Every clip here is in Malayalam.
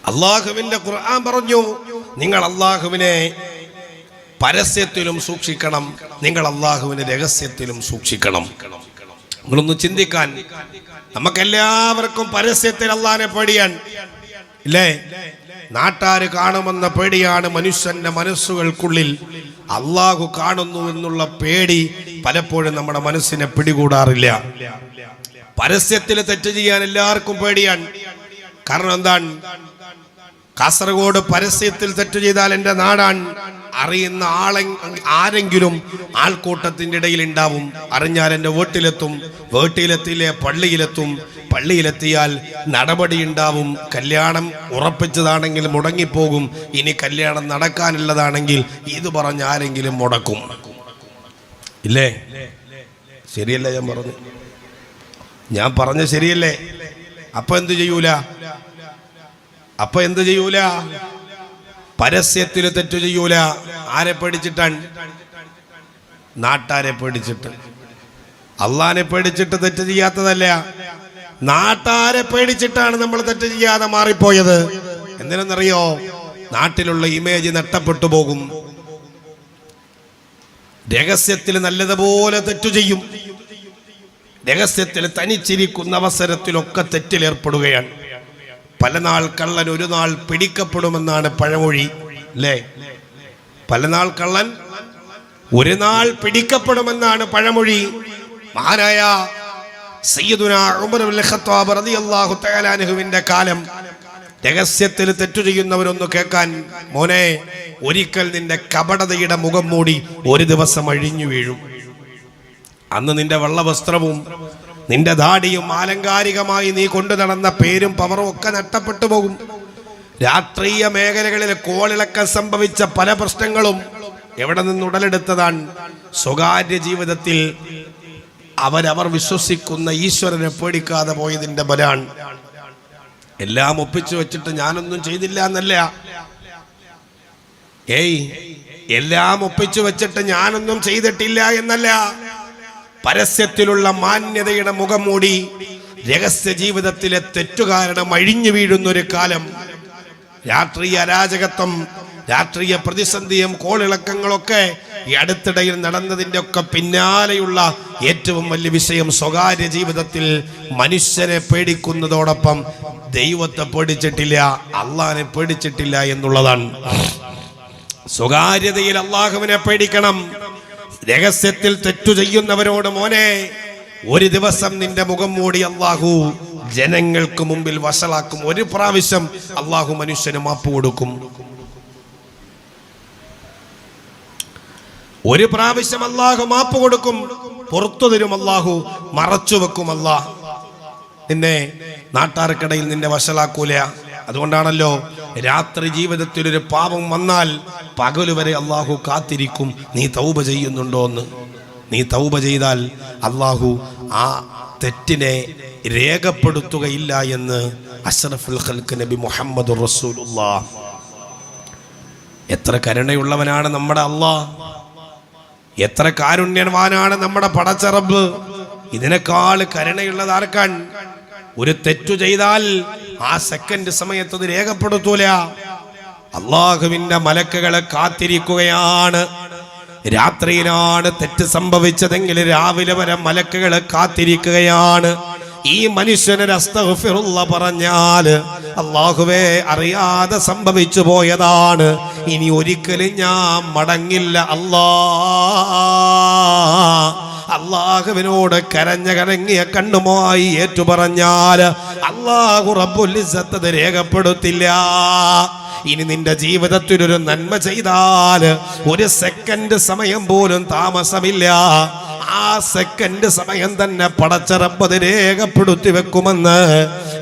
അള്ളാഹുവിന്റെ ഖുർആൻ പറഞ്ഞു, നിങ്ങൾ അള്ളാഹുവിനെ പരസ്യത്തിലും സൂക്ഷിക്കണം, നിങ്ങൾ അള്ളാഹുവിനെ രഹസ്യത്തിലും സൂക്ഷിക്കണം. നിങ്ങളൊന്ന് ചിന്തിക്കാൻ, നമുക്കെല്ലാവർക്കും പരസ്യത്തിൽ അള്ളാഹിനെ പേടിയാണ് ഇല്ലേ? നാട്ടാര് കാണുമെന്ന പേടിയാണ് മനുഷ്യന്റെ മനസ്സുകൾക്കുള്ളിൽ. അള്ളാഹു കാണുന്നു എന്നുള്ള പേടി പലപ്പോഴും നമ്മുടെ മനസ്സിനെ പിടികൂടാറില്ല. പരസ്യത്തിൽ തെറ്റ് ചെയ്യാൻ എല്ലാവർക്കും പേടിയാണ്. കാരണം എന്താണ്? കാസർഗോഡ് പരസ്യത്തിൽ തെറ്റ് ചെയ്താൽ എൻ്റെ നാടാണ്, അറിയുന്ന ആരെങ്കിലും ആൾക്കൂട്ടത്തിൻ്റെ ഇടയിൽ ഉണ്ടാവും. അറിഞ്ഞാൽ എൻ്റെ വീട്ടിലെത്തും, വീട്ടിലെത്തിയില്ലേ പള്ളിയിലെത്തും, പള്ളിയിലെത്തിയാൽ നടപടി ഉണ്ടാവും. കല്യാണം ഉറപ്പിച്ചതാണെങ്കിൽ മുടങ്ങിപ്പോകും. ഇനി കല്യാണം നടക്കാനുള്ളതാണെങ്കിൽ ഇത് പറഞ്ഞ് ആരെങ്കിലും മുടക്കും. ഇല്ലേ? ശരിയല്ലേ ഞാൻ പറഞ്ഞ ശരിയല്ലേ? അപ്പൊ എന്ത് ചെയ്യൂല? പരസ്യത്തിൽ തെറ്റു ചെയ്യൂല. ആരെ പേടിച്ചിട്ടാണ്? നാട്ടാരെ പേടിച്ചിട്ട്. അള്ളാനെ പേടിച്ചിട്ട് തെറ്റ് ചെയ്യാത്തതല്ല, നാട്ടാരെ പേടിച്ചിട്ടാണ് നമ്മൾ തെറ്റ് ചെയ്യാതെ മാറിപ്പോയത്. എന്തിനെന്നറിയോ? നാട്ടിലുള്ള ഇമേജ് നഷ്ടപ്പെട്ടു പോകും. രഹസ്യത്തിൽ നല്ലതുപോലെ തെറ്റു ചെയ്യും. രഹസ്യത്തിൽ തനിച്ചിരിക്കുന്ന അവസരത്തിലൊക്കെ തെറ്റിലേർപ്പെടുകയാണ്. പല നാൾ കള്ളൻ ഒരു നാൾ പിടിക്കപ്പെടുമെന്നാണ് പഴമൊഴി, അല്ലേ? പല നാൾ കള്ളൻ ഒരു നാൾ പിടിക്കപ്പെടുമെന്നാണ് പഴമൊഴി. മഹാനായ സയ്യിദുനാ ഉമർ ഇബ്നുൽ ഖത്താബ് റളിയല്ലാഹു തആല അൻഹുവിന്റെ കാലം. രഹസ്യത്തിൽ തെറ്റു ചെയ്യുന്നവരൊന്ന് കേൾക്കാൻ, മോനെ, ഒരിക്കൽ നിന്റെ കപടതയുടെ മുഖം മൂടി ഒരു ദിവസം അഴിഞ്ഞു വീഴും. അന്ന് നിന്റെ വെള്ളവസ്ത്രവും നിന്റെ ദാടിയും ആലങ്കാരികമായി നീ കൊണ്ടു നടന്ന പേരും പവറും ഒക്കെ നഷ്ടപ്പെട്ടു പോകും. രാഷ്ട്രീയ മേഖലകളിൽ കോളിളക്കം സംഭവിച്ച പല പ്രശ്നങ്ങളും എവിടെ നിന്ന് ഉടലെടുത്തതാണ്? സ്വകാര്യ ജീവിതത്തിൽ അവരവർ വിശ്വസിക്കുന്ന ഈശ്വരനെ പേടിക്കാതെ പോയതിന്റെ ബലാണ്. എല്ലാം ഒപ്പിച്ചു വെച്ചിട്ട് ഞാനൊന്നും ചെയ്തില്ല എന്നല്ല. എല്ലാം ഒപ്പിച്ചു വെച്ചിട്ട് ഞാനൊന്നും ചെയ്തിട്ടില്ല എന്നല്ല. പരസ്യത്തിലുള്ള മാന്യതയുടെ മുഖം മൂടി രഹസ്യ ജീവിതത്തിലെ തെറ്റുകാരണം അഴിഞ്ഞു വീഴുന്നൊരു കാലം. രാഷ്ട്രീയ അരാജകത്വം, രാഷ്ട്രീയ പ്രതിസന്ധിയും കോളിളക്കങ്ങളൊക്കെ ഈ അടുത്തിടയിൽ നടന്നതിൻ്റെ ഒക്കെ പിന്നാലെയുള്ള ഏറ്റവും വലിയ വിഷയം സ്വകാര്യ ജീവിതത്തിൽ മനുഷ്യനെ പേടിക്കുന്നതോടൊപ്പം ദൈവത്തെ പേടിച്ചിട്ടില്ല, അള്ളാഹിനെ പേടിച്ചിട്ടില്ല എന്നുള്ളതാണ്. സ്വകാര്യതയിൽ അള്ളാഹുവിനെ പേടിക്കണം. രഹസ്യത്തിൽ തെറ്റു ചെയ്യുന്നവരോട്, മോനെ, ഒരു ദിവസം നിന്റെ മുഖം മൂടി അള്ളാഹു ജനങ്ങൾക്ക് മുമ്പിൽ വഷളാക്കും. ഒരു പ്രാവശ്യം അള്ളാഹു മനുഷ്യന് മാപ്പ് കൊടുക്കും. ഒരു പ്രാവശ്യം അള്ളാഹു മാപ്പ് കൊടുക്കും, പുറത്തു തരും അള്ളാഹു, മറച്ചു വെക്കും അള്ളാഹ്. നിന്നെ നാട്ടാർക്കിടയിൽ നിന്നെ വഷളാക്കൂല. അതുകൊണ്ടാണല്ലോ രാത്രി ജീവിതത്തിൽ ഒരു പാപം വന്നാൽ പകല് വരെ അള്ളാഹു കാത്തിരിക്കും, നീ തൗബ ചെയ്യുന്നുണ്ടോ എന്ന്. നീ തൗബ ചെയ്താൽ അള്ളാഹു ആ തെറ്റിനെ രേഖപ്പെടുത്തുകയില്ല എന്ന് അഷ്റഫുൽ ഖൽഖ് നബി മുഹമ്മദുർ റസൂലുള്ളാഹ്. എത്ര കരുണയുള്ളവനാണ് നമ്മുടെ അള്ളാഹ്, എത്ര കാരുണ്യവാനാണ് നമ്മുടെ പടച്ച റബ്ബ്. ഇതിനേക്കാൾ കരുണയുള്ളത് ആർക്കാൻ? ഒരു തെറ്റു ചെയ്താൽ ആ സെക്കൻഡ് സമയത്ത് അത് രേഖപ്പെടുത്തൂല. അള്ളാഹുവിന്റെ മലക്കുകളെ കാത്തിരിക്കുകയാണ്. രാത്രിയിലാണ് തെറ്റ് സംഭവിച്ചതെങ്കിൽ രാവിലെ വരെ മലക്കുകളെ കാത്തിരിക്കുകയാണ്. ഈ മനുഷ്യനൊരു അസ്തഗ്ഫിറുല്ലാ പറഞ്ഞാൽ, അള്ളാഹുവേ, അറിയാതെ സംഭവിച്ചു പോയതാണ്, ഇനി ഒരിക്കലും ഞാൻ മടങ്ങില്ല അള്ളാഹുവിനോട് കരഞ്ഞിയ കണ്ണുമായി ഏറ്റുപറഞ്ഞാൽ അള്ളാഹു റബ്ബുൽ ഇസ്സത്ത് അത് രേഖപ്പെടുത്തില്ല. ഇനി നിന്റെ ജീവിതത്തിൽ ഒരു നന്മ ചെയ്താൽ ഒരു സെക്കൻഡ് സമയം പോലും താമസമില്ല. ആ സെക്കൻഡ് സമയം തന്നെ പടച്ച റബ്ബ് അത് രേഖപ്പെടുത്തി വെക്കുമെന്ന്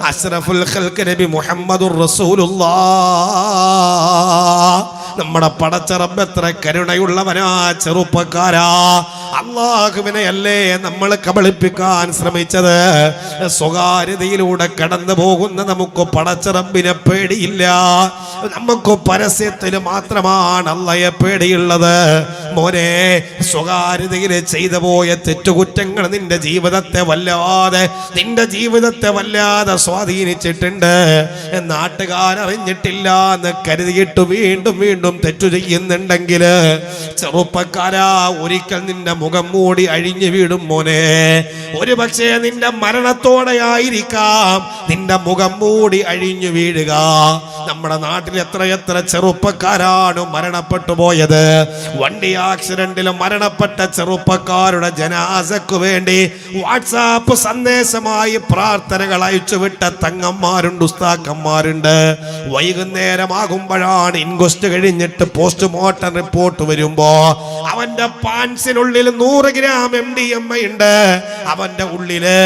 അഷ്റഫുൽ ഖൽഖ് നബി മുഹമ്മദുർ റസൂലുള്ളാഹ്. നമ്മുടെ പടച്ച റബ്ബ് എത്ര കരുണയുള്ളവനാ ചെറുപ്പക്കാരാ. അള്ളാഹുവിനെ അല്ലേ നമ്മൾ കബളിപ്പിക്കാൻ ശ്രമിച്ചത്? സ്വകാര്യതയിലൂടെ കടന്നു പോകുന്ന നമുക്ക് പടച്ച റബ്ബിനെ പേടിയില്ല. നമുക്ക് പരസ്യത്തിൽ മാത്രമാണ് അള്ളയെ പേടിയുള്ളത്. മോനെ, സ്വകാര്യതയിൽ ചെയ്തു പോയ തെറ്റുകുറ്റങ്ങൾ നിന്റെ ജീവിതത്തെ വല്ലാതെ സ്വാധീനിച്ചിട്ടുണ്ട്. നാട്ടുകാരറിഞ്ഞിട്ടില്ല എന്ന് കരുതിയിട്ട് വീണ്ടും തെറ്റു ചെയ്യുന്നുണ്ടെങ്കിൽ ചെറുപ്പക്കാരാ, ഒരിക്കൽ നിന്റെ മുഖം മൂടി അഴിഞ്ഞു വീടും മോനെ. ഒരു പക്ഷേ നിന്റെ മരണത്തോടെ ആയിരിക്കാം നിന്റെ മുഖം മൂടി അഴിഞ്ഞു വീഴുക. നമ്മുടെ നാട്ടിൽ എത്രയെത്ര ചെറുപ്പക്കാരാണ് മരണപ്പെട്ടു പോയത്. വണ്ടി ആക്സിഡന്റിൽ മരണപ്പെട്ട ചെറുപ്പക്കാരുടെ ജനാസക്ക് വേണ്ടി വാട്സാപ്പ് സന്ദേശമായി പ്രാർത്ഥനകൾ അയച്ചുവിട്ട തങ്ങന്മാരുണ്ട്, ഉസ്താക്കന്മാരുണ്ട്. വൈകുന്നേരമാകുമ്പോഴാണ് ഇൻക്വസ്റ്റ് കഴിഞ്ഞിട്ട് പോസ്റ്റ്മോർട്ടം റിപ്പോർട്ട് വരുമ്പോ അവന്റെ പാൻസിനുള്ളിൽ 100 ഗ്രാം MDMA ഉണ്ട്. അവന്റെ ഉള്ളില്,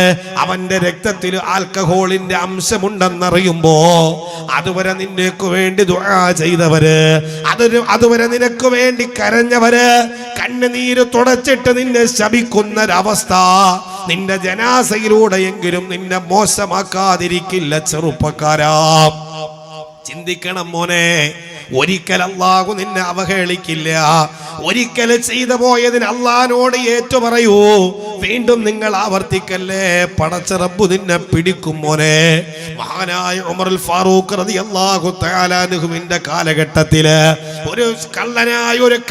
അവന്റെ രക്തത്തിൽ ആൽക്കഹോളിന്റെ അംശമുണ്ടെന്നറിയുമ്പോ അതുവരെ നിനക്ക് വേണ്ടി ദുആ ചെയ്തവര്, അതുവരെ നിനക്ക് വേണ്ടി കരഞ്ഞവര്, കണ്ണുനീര് തുടച്ചിട്ട് നിന്നെ ശപിക്കുന്നൊരവസ്ഥ നിന്റെ ജനാസയിലൂടെയെങ്കിലും നിന്നെ മോശമാക്കാതിരിക്കില്ല ചെറുപ്പക്കാരാ. ചിന്തിക്കണം മോനെ, ഒരിക്കൽ അല്ലാഹു നിന്നെ അവഹേളിക്കില്ല. ഒരിക്കൽ ചെയ്തു പോയതിന് അള്ളാഹിനോട് ഏറ്റുപറയൂ. വീണ്ടും നിങ്ങൾ ആവർത്തിക്കല്ലേ, പടച്ച റബ്ബ് നിന്നെ പിടിക്കും മോനെ. മഹാനായ ഉമറുൽ ഫാറൂഖ് റളിയല്ലാഹു തആല അൻഹുവിന്റെ കാലഘട്ടത്തില് ഒരു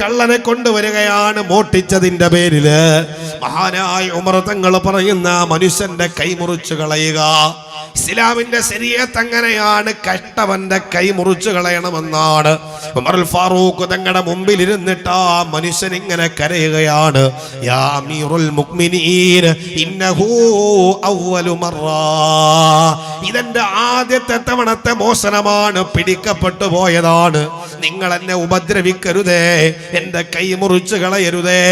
കള്ളനെ കൊണ്ടുവരികയാണ് മോഷ്ടിച്ചതിന്റെ പേരില്. മഹാനായ ഉമർ തങ്ങൾ പറയുന്ന മനുഷ്യന്റെ കൈ മുറിച്ചു കളയുക. ഇസ്ലാമിന്റെ ശരീഅത്ത് അങ്ങനെയാണ്, കഷ്ടവന്റെ കൈ മുറിച്ചു കളയണമെന്നാണ്. ഉമറുൽ ഫാറൂഖ് തങ്ങളുടെ മുമ്പിൽ ഇരുന്നിട്ട് ആ മനുഷ്യൻ ഇങ്ങനെ കരയുകയാണ്, യാ അമീറുൽ മുഅ്മിനീൻ ഇന്നഹു അവ്വലു മറ, ഇതെന്റെ ആദ്യത്തെ തവണത്തെ മോശനമാണ്, പിടിക്കപ്പെട്ടു പോയതാണ്. നിങ്ങൾ എന്നെ ഉപദ്രവിക്കരുതേ, എന്റെ കൈ മുറിച്ചു കളയരുതേ,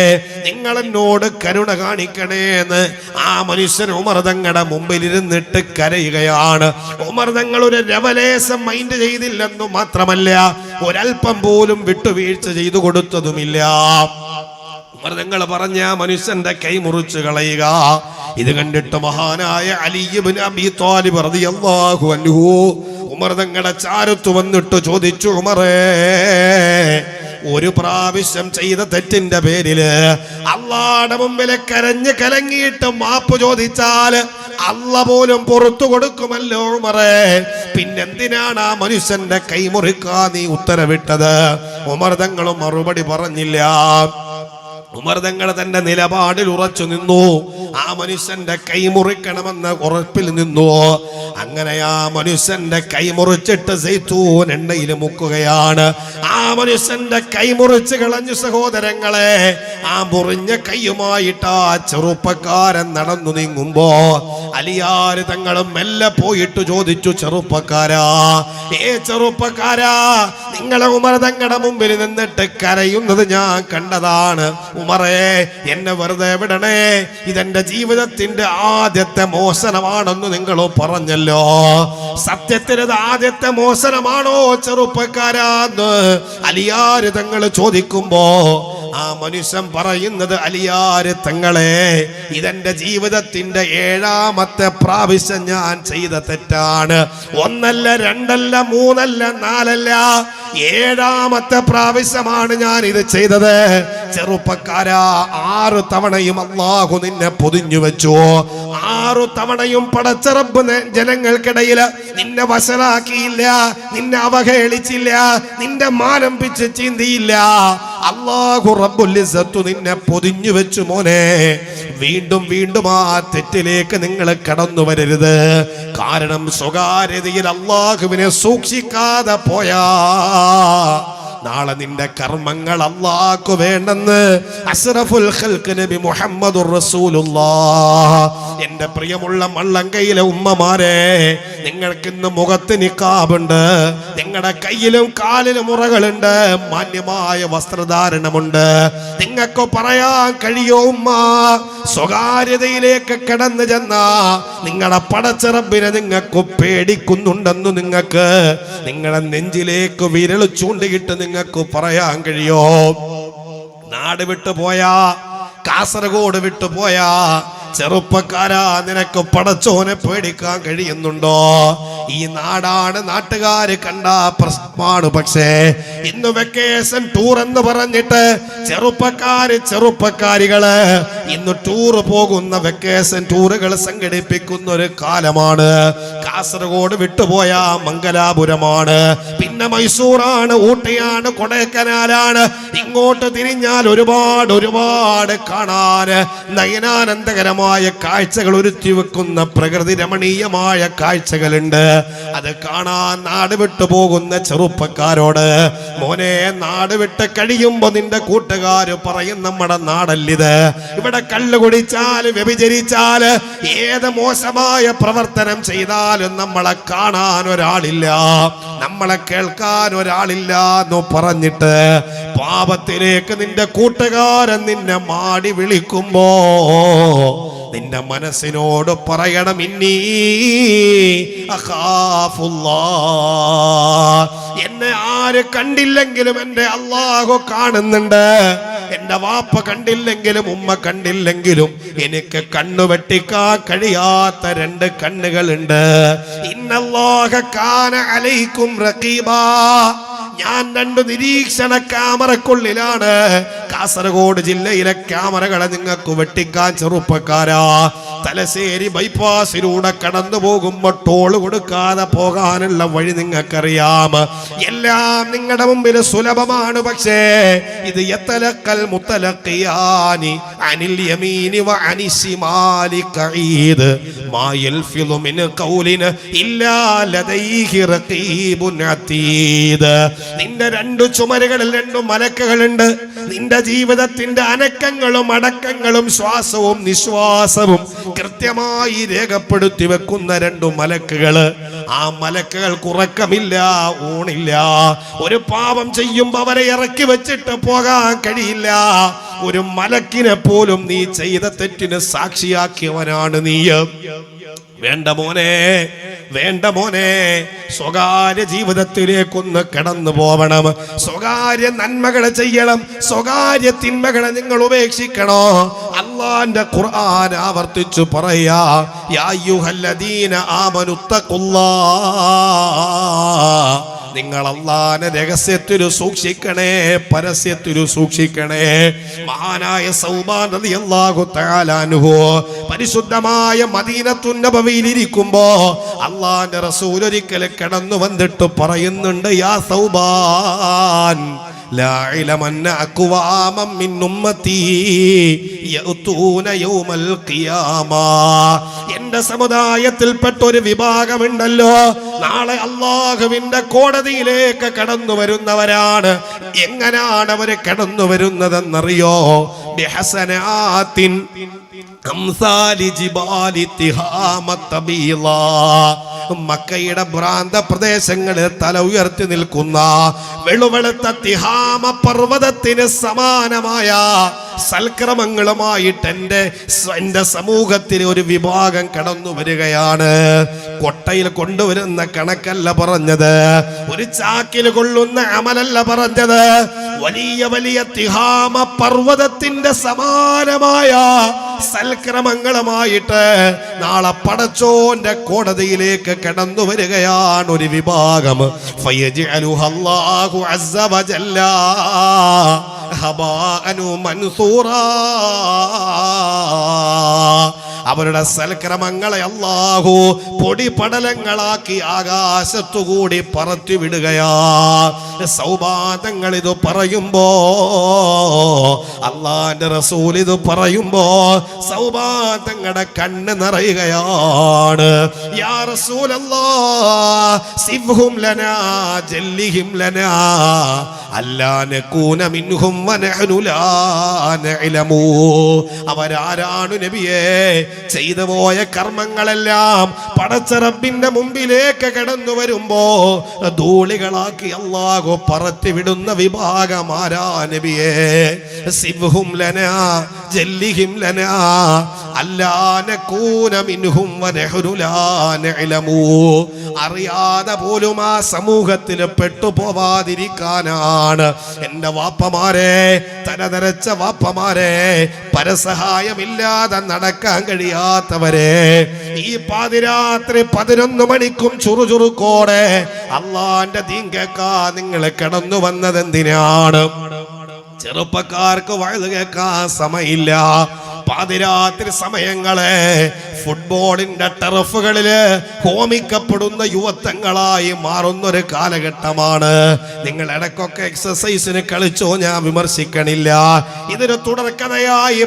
നിങ്ങൾ എന്നോട് കരുണ കാണിക്കണേന്ന് ആ മനുഷ്യൻ ഉമർ തങ്ങളുടെ മുമ്പിൽ ഇരുന്നിട്ട് കരയുകയാണ്. ഉമർ തങ്ങൾ ഒരു രവലേശം മൈൻഡ് ചെയ്തില്ലെന്നു മാത്രമല്ല, ഒരൽപ്പം പോലും വിട്ടുവീഴ്ച ചെയ്തു കൊടുത്തതുമില്ല. ഉമർ തങ്ങൾ പറഞ്ഞ മനുഷ്യന്റെ കൈ മുറിച്ചു കളയുക. ഇത് കണ്ടിട്ട് മഹാനായ അലി ഇബ്നു അബീ ത്വാലിബ് റളിയല്ലാഹു അൻഹു ഉമർ തങ്ങളുടെ ചാരത്ത് വന്നിട്ട് ചോദിച്ചു, ഉമറേ, ഒരു പ്രാവശ്യം ചെയ്ത തെറ്റിന്റെ പേരില് അള്ളാഹുവിന്റെ മുമ്പില് കരഞ്ഞ് കലങ്ങിയിട്ട് മാപ്പ് ചോദിച്ചാൽ അല്ലാഹ് പോലും പുറത്തു കൊടുക്കുമല്ലോ ഉമറേ, പിന്നെന്തിനാണ് ആ മനുഷ്യന്റെ കൈമുറിക്കാൻ നീ ഉത്തരവിട്ടത്? ഉമർ തങ്ങളും മറുപടി പറഞ്ഞില്ല. ഉമർ തങ്ങൾ തന്റെ നിലപാടിൽ ഉറച്ചു നിന്നു. ആ മനുഷ്യന്റെ കൈ മുറിക്കണമെന്ന ഉറപ്പിൽ നിന്നു. അങ്ങനെ ആ മനുഷ്യന്റെ കൈ മുറിച്ചിട്ട് സൈത്തൂൻ എണ്ണയിൽ മുക്കുകയാണ്. ആ മനുഷ്യന്റെ കൈ മുറിച്ച് കളഞ്ഞു. സഹോദരങ്ങളെ, ആ മുറിഞ്ഞ കൈയുമായിട്ട് ആ ചെറുപ്പക്കാരൻ നടന്നു നീങ്ങുമ്പോ അലിയാർ തങ്ങളും മെല്ലെ പോയിട്ട് ചോദിച്ചു, ചെറുപ്പക്കാരാ, ചെറുപ്പക്കാരാ, നിങ്ങളെ ഉമർ തങ്ങളുടെ മുമ്പിൽ നിന്നിട്ട് കരയുന്നത് ഞാൻ കണ്ടതാണ്. ഉമറേ, എന്നെ വെറുതെ വിടണേ, ഇതെന്റെ ജീവിതത്തിന്റെ ആദ്യത്തെ മോശനമാണെന്ന് നിങ്ങൾ പറഞ്ഞല്ലോ. സത്യത്തിൽ ഇത് ആദ്യത്തെ മോശനമാണോ ചെറുപ്പക്കാരാന്ന് അലിയാര് തങ്ങൾ ചോദിക്കുമ്പോ ആ മനുഷ്യൻ പറയുന്നത്, അലിയാര് തങ്ങളെ, ഇതെന്റെ ജീവിതത്തിന്റെ 7ാമത്തെ പ്രാവശ്യം ഞാൻ ചെയ്ത തെറ്റാണ്. 1 അല്ല 2 അല്ല 3 അല്ല 4 അല്ല 7ാമത്തെ പ്രാവശ്യമാണ് ഞാൻ ഇത് ചെയ്തത്. ചെറുപ്പക്കാരാ, 6 തവണയും അല്ലാഹു നിന്നെ പൊതിഞ്ഞു വെച്ചു. 6 തവണയും പടച്ച റബ്ബ് ജനങ്ങൾക്കിടയിൽ നിന്നെ വശരാക്കിയില്ല, നിന്നെ അവഹേളിച്ചില്ല, നിന്റെ മാനം പിച്ച് ചീന്തിയില്ല. അല്ലാഹു റബ്ബുൽ ഇസ്സത്ത് നിന്നെ പൊതിഞ്ഞു വെച്ചു മോനെ. വീണ്ടും ആ തെറ്റിലേക്ക് നിങ്ങൾ കടന്നു വരരുത്. കാരണം സ്വകാര്യതയിൽ അല്ലാഹുവിനെ സൂക്ഷിക്കാതെ പോയാ നാളെ നിന്റെ കർമ്മങ്ങൾ അല്ലാഹു വേണ്ടെന്ന് അസ്റഫുൽ ഖൽഖ് നബി മുഹമ്മദുർ റസൂലുള്ളാഹ്. എന്റെ പ്രിയമുള്ള മള്ളങ്കയിലെ ഉമ്മമാരെ, നിങ്ങൾക്കിന്ന് മുഖത്ത് നിക്കാബുണ്ട്, നിങ്ങളുടെ കയ്യിലും കാലിലും മുറകളുണ്ട്, മാന്യമായ വസ്ത്രധാരണമുണ്ട്. നിങ്ങൾക്ക് പറയാൻ കഴിയോ ഉമ്മ, സ്വകാര്യതയിലേക്ക് കടന്നു ചെന്ന നിങ്ങളുടെ പടച്ച റബ്ബിനെ നിങ്ങൾക്ക് പേടിക്കുന്നുണ്ടെന്ന് നിങ്ങൾക്ക് നിങ്ങളുടെ നെഞ്ചിലേക്ക് വിരൽ ചൂണ്ടിയിട്ട് നിങ്ങൾക്ക് പറയാൻ കഴിയോ? നാട് വിട്ടുപോയ, കാസർഗോഡ് വിട്ടുപോയ, ചെറുപ്പക്കാരാ, നിനക്ക് പടച്ചോനെ പേടിക്കാൻ കഴിയുന്നുണ്ടോ? ഈ നാടാണ് നാട്ടുകാര് കണ്ട പ്രശ്നമാണ്. പക്ഷേ ഇന്ന് വെക്കേഷൻ ടൂർ എന്ന് പറഞ്ഞിട്ട് ചെറുപ്പക്കാരികള് ഇന്ന് ടൂർ പോകുന്ന വെക്കേഷൻ ടൂറുകൾ സംഘടിപ്പിക്കുന്ന ഒരു കാലമാണ്. കാസർഗോഡ് വിട്ടുപോയ മംഗലാപുരമാണ്, പിന്നെ മൈസൂറാണ്, ഊട്ടിയാണ്, കൊടൈക്കനാലാണ്. ഇങ്ങോട്ട് തിരിഞ്ഞാൽ ഒരുപാട് കാണാൻ നയനാനന്ദകരമായ കാഴ്ചകൾ ഒരുക്കി വെക്കുന്ന പ്രകൃതി രമണീയമായ കാഴ്ചകളുണ്ട്. അത് കാണാൻ നാട് വിട്ടു പോകുന്ന ചെറുപ്പക്കാരോട്, മോനെ, നാട് വിട്ട് കഴിയുമ്പോ നിന്റെ കൂട്ടുകാര് പറയും നമ്മുടെ നാടല്ലിത്, ഇവിടെ കള്ളു കുടിച്ചാൽ, വ്യഭിചരിച്ചാൽ, ഏത് മോശമായ പ്രവർത്തനം ചെയ്താലും നമ്മളെ കാണാൻ ഒരാളില്ല, നമ്മളെ കേൾക്കാൻ ഒരാളില്ല എന്ന് പറഞ്ഞിട്ട് പാപത്തിലേക്ക് നിന്റെ കൂട്ടുകാരൻ നിന്നെ മാടി വിളിക്കുമ്പോ നിന്റെ മനസ്സിനോട് പറയണം, ഇന്നീ അഖാഫുല്ലാഹ്, എന്നെ ആര് കണ്ടില്ലെങ്കിലും എന്റെ അല്ലാഹു കാണുന്നുണ്ട്. എന്റെ വാപ്പ കണ്ടില്ലെങ്കിലും ഉമ്മ കണ്ടില്ലെങ്കിലും എനിക്ക് കണ്ണു വെട്ടിക്കാൻ കഴിയാത്ത രണ്ട് കണ്ണുകളുണ്ട്. ഇന്നല്ലാഹ കാന അലൈക്കും റഖീബാ, ഞാൻ രണ്ട് നിരീക്ഷണ ക്യാമറക്കുള്ളിലാണ്. കാസർഗോഡ് ജില്ലയിലെ ക്യാമറകളെ നിങ്ങൾക്ക് വെട്ടിക്കാൻ ചെറുപ്പക്കാരാ. തലശ്ശേരി ബൈപ്പാസിലൂടെ കടന്നു പോകുമ്പോൾ ടോള് കൊടുക്കാതെ പോകാനുള്ള വഴി നിങ്ങൾക്കറിയാം. എല്ലാം നിങ്ങളുടെ മുമ്പിൽ സുലഭമാണ്. പക്ഷേ ഇത് യതലഖൽ മുതലഖിയാനി അനിൽ യമീനി വ അനിശിമാലി ഖഈദ് മാ യൽഫിളു മിൻ ഖൗലിൻ ഇല്ലാ ലദൈഹി റഖീബുൻ അതീദ്. നിന്റെ രണ്ട് ചുമരുകളിൽ രണ്ട് മലക്കുകളുണ്ട്. നിന്റെ ജീവിതത്തിന്റെ അനക്കങ്ങളും അടക്കങ്ങളും ശ്വാസവും നിശ്വാസവും കൃത്യമായി രേഖപ്പെടുത്തി വെക്കുന്ന രണ്ടു മലക്കുകള്. ആ മലക്കുകൾക്ക് ഉറക്കമില്ല, ഊണില്ല. ഒരു പാപം ചെയ്യുമ്പോ അവരെ ഇറക്കി വെച്ചിട്ട് പോകാൻ കഴിയില്ല. ഒരു മലക്കിനെ പോലും നീ ചെയ്ത തെറ്റിന് സാക്ഷിയാക്കിയവനാണ് നീ. വേണ്ട മോനെ, വേണ്ട മോനെ, സ്വകാര്യ ജീവിതത്തിലേക്കൊന്ന് കടന്നു പോവണം. സ്വകാര്യ നന്മകളെ ചെയ്യണം, സ്വകാര്യ തിന്മകളെ നിങ്ങൾ ഉപേക്ഷിക്കണോ? അല്ലാഹുവിന്റെ ഖുർആൻ ആവർത്തിച്ചു പറയാ, യാ അയ്യുഹല്ലദീന ആമനുത്തഖുല്ലാഹ്, നിങ്ങൾ അല്ലാഹുവിനെ രഹസ്യത്തിൽ സൂക്ഷിക്കണേ, പരസ്യത്തിൽ സൂക്ഷിക്കണേ. മഹാനായ സൗബാൻ റളിയല്ലാഹു തആല അൻഹു പരിശുദ്ധമായ മദീനത്തുൻ നബവിയിൽ ഇരിക്കുമ്പോ അല്ലാഹുവിന്റെ റസൂൽ ഒരിക്കൽ കടന്നു വന്നിട്ട് പറയുന്നുണ്ട്, യാ സൗബാൻ, ലാ ഇലമന്ന അഖ്വാമൻ മിൻ ഉമ്മത്തി യഅതൂന യൗമൽ ഖിയാമ, എന്റെ സമുദായത്തിൽപ്പെട്ട ഒരു വിഭാഗമുണ്ടല്ലോ, നാളെ അല്ലാഹുവിന്റെ കോടതിയിലേക്ക് കടന്നു വരുന്നവരാണ്. എങ്ങനെയാണ് അവര് കടന്നു വരുന്നതെന്നറിയോ? ബിഹസനാത്തിൻ അംസാലി ജിബാലി തിഹാമ തബീളാ, മക്കയുടെ ഭ്രാന്ത പ്രദേശങ്ങളിൽ തല ഉയർത്തി നിൽക്കുന്ന വെളുവെളുത്ത തിഹാമ പർവ്വതത്തിന് സമാനമായ സൽക്രമങ്ങളുമായിട്ട് എന്റെ സമൂഹത്തിൽ ഒരു വിഭാഗം കടന്നു വരികയാണ്. കൊട്ടയിൽ കൊണ്ടുവരുന്ന കണക്കല്ല പറഞ്ഞത്, ഒരു ചാക്കിൽ കൊള്ളുന്ന അമലല്ല പറഞ്ഞത്. വലിയ വലിയ തിഹാമ പർവ്വതത്തിന്റെ സമാനമായ സൽക്രമങ്ങളുമായിട്ട് നാളെ പടച്ചോന്റെ കോടതിയിലേക്ക് കടന്നു വരികയാണ് ഒരു വിഭാഗം. ഫയജ്അലുഹല്ലാഹു അസ്സ വജല്ല ഹബാഅൻ മൻസൂറാ, അവരുടെ സൽക്രമങ്ങളെ അല്ലാഹു പൊടിപടലങ്ങളാക്കി ആകാശത്തുകൂടി പറത്തി വിടുകയാ. സൗബാദങ്ങൾ ഇത് പറയുമ്പോ, അല്ലാഹുവിന്റെ റസൂൽ ഇത് പറയുമ്പോ സൗബാദങ്ങളുടെ കണ്ണ് നിറയുകയാണ്. യാ റസൂലല്ലാഹ്, സിഫ്ഹും ലനാ ജല്ലിഹിം ലനാ അല്ലാ നകൂന മിൻഹും വനഹ്നു ലാ നഅലമു. അവരാരാണ് നബിയേ? ചെയ്തു പോയ കർമ്മങ്ങളെല്ലാം പടച്ച റബ്ബിന്റെ മുമ്പിലേക്ക് കടന്നു വരുമ്പോ ധൂളികളാക്കി അല്ലാഹു പറത്തി വിടുന്ന വിഭാഗം ആരാ നബിയേ? സിഫ്ഹും ലനാ ജല്ലിഹിം ലനാ അല്ലാ നകൂന മിൻഹും വനഹ്നു ലാ നഅലമു. അറിയാതെ പോലും ആ സമൂഹത്തിൽ പെട്ടുപോവാതിരിക്കാനാണ് എൻ്റെ വാപ്പമാരെ, തലനരച്ച വാപ്പമാരെ, പരസഹായമില്ലാതെ നടക്കാൻ കഴിയാത്തവരെ, ഈ പാതിരാത്രി 11 മണിക്കും ചുറുചുറുക്കോടെ അള്ളാന്റെ ദീൻ കേൾക്കാൻ നിങ്ങൾ കിടന്നു വന്നത് എന്തിനാണ്? ചെറുപ്പക്കാർക്ക് വഴുത് കേൾക്കാൻ സമയമില്ല. പാതിരാത്രി സമയങ്ങളെ ഫുട്ബോളിന്റെ ടർഫുകളില് ഹോമിക്കപ്പെടുന്ന യുവത്വങ്ങളായി മാറുന്നൊരു കാലഘട്ടമാണ്. നിങ്ങൾ ഇടയ്ക്കൊക്കെ എക്സസൈസിന് കളിച്ചോ, ഞാൻ വിമർശിക്കണില്ല. ഇതൊരു തുടർക്കഥയായി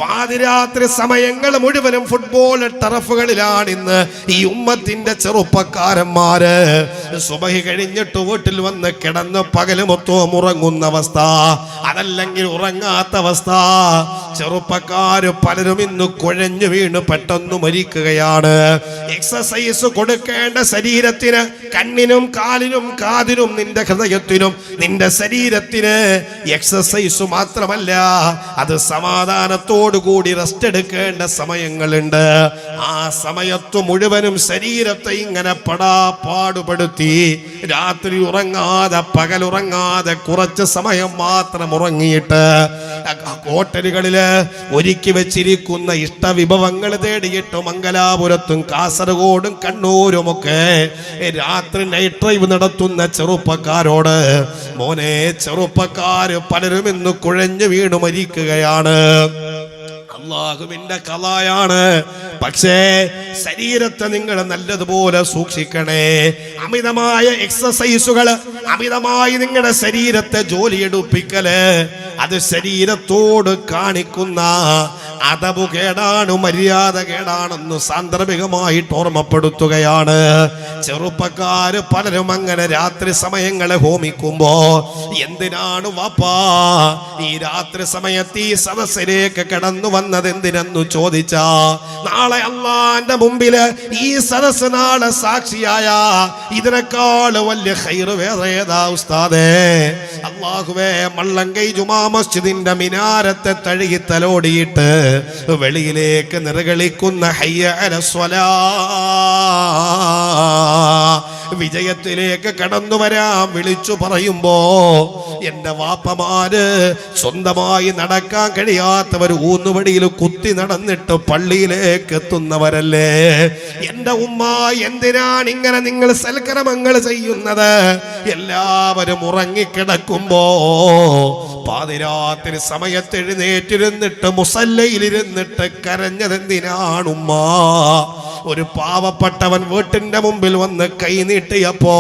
പാതിരാത്രി സമയങ്ങൾ മുഴുവനും ഫുട്ബോൾ ടർഫുകളിലാണ് ഇന്ന് ഈ ഉമ്മത്തിന്റെ ചെറുപ്പക്കാരന്മാര്. സുബഹി കഴിഞ്ഞിട്ട് വീട്ടിൽ വന്ന് കിടന്ന് പകല് മൊത്തവും ഉറങ്ങുന്ന അവസ്ഥ, അതല്ലെങ്കിൽ ഉറങ്ങാത്ത അവസ്ഥ. ചെറുപ്പക്കാര് പലരും ഇന്ന് കുഴഞ്ഞു വീണ് പെട്ടെന്ന് മരിക്കുകയാണ്. എക്സസൈസ് കൊടുക്കേണ്ട ശരീരത്തിന്, കണ്ണിനും കാലിനും കാതിനും നിന്റെ ഹൃദയത്തിനും നിന്റെ ശരീരത്തിന് എക്സസൈസ് മാത്രമല്ല, അത് സമാധാനത്തോടുകൂടി റെസ്റ്റ് എടുക്കേണ്ട സമയങ്ങളുണ്ട്. ആ സമയത്ത് മുഴുവനും ശരീരത്തെ ഇങ്ങനെ പാടുപെടുത്തി രാത്രി ഉറങ്ങാതെ പകലുറങ്ങാതെ കുറച്ച് സമയം മാത്രം ഉറങ്ങിയിട്ട് ഹോട്ടലുകളില് ഒരുക്കി വെച്ചിരിക്കുന്ന ഇഷ്ടവിഭവങ്ങൾ തേടിയിട്ട് മംഗലാപുരത്തും കാസർഗോഡും കണ്ണൂരുമൊക്കെ രാത്രി നൈറ്റ് ഡ്രൈവ് നടത്തുന്ന ചെറുപ്പക്കാരോട്, മോനെ, ചെറുപ്പക്കാര് പലരും ഇന്ന് കുഴഞ്ഞു വീണു മരിക്കുകയാണ്. അള്ളാഹുവിന്റെ കളയാണ്. പക്ഷേ ശരീരത്തെ നിങ്ങൾ നല്ലതുപോലെ സൂക്ഷിക്കണേ. അമിതമായ എക്സസൈസുകൾ, അമിതമായി നിങ്ങളുടെ ശരീരത്തെ ജോലിയെടുപ്പിക്കല്, അത് ശരീരത്തോട് കാണിക്കുന്ന അതബു കേടാണ്, മര്യാദ കേടാണെന്ന് സാന്ദർഭികമായിട്ട് ഓർമ്മപ്പെടുത്തുകയാണ്. ചെറുപ്പക്കാര് പലരും അങ്ങനെ രാത്രി സമയങ്ങളെ ഹോമിക്കുമ്പോ, എന്തിനാണ് വാപ്പാ ഈ രാത്രി സമയത്ത് ഈ സദസ്സിലേക്ക് കടന്നു വന്നത് എന്തിനെന്നു ചോദിച്ചാ, നാളെ അള്ളാന്റെ മുമ്പില് ഈ സദസ് നാളെ സാക്ഷിയായ ഇതിനേക്കാൾ വലിയ ഖൈറ് വേറെ ഏതാ ഉസ്താദേ? അല്ലാഹുവേ, മള്ളങ്കൈ ജുമാ മസ്ജിദിന്റെ മിനാരത്തെ തഴുകി തലോടിയിട്ട് വെളിയിലേക്ക് നിറകളിക്കുന്ന ഹയ്യ അലസ്വലാ, വിജയത്തിലേക്ക് കടന്നു വരാൻ വിളിച്ചു പറയുമ്പോ, എന്റെ വാപ്പമാര് സ്വന്തമായി നടക്കാൻ കഴിയാത്തവർ ഊന്നുവടിയിൽ കുത്തി നടന്നിട്ട് പള്ളിയിലേക്ക് എത്തുന്നവരല്ലേ? എന്റെ ഉമ്മ, എന്തിനാണ് ഇങ്ങനെ നിങ്ങൾ സൽക്കരമങ്ങൾ ചെയ്യുന്നത്? എല്ലാവരും ഉറങ്ങിക്കിടക്കുമ്പോ പാതിരാത്രി സമയത്ത് എഴുന്നേറ്റിരുന്നിട്ട് മുസല്ലയിലിരുന്നിട്ട് കരഞ്ഞതെന്തിനാണ് ഉമ്മ? ഒരു പാവപ്പെട്ടവൻ വീട്ടിന്റെ മുമ്പിൽ വന്ന് കൈ നീട്ടിയപ്പോ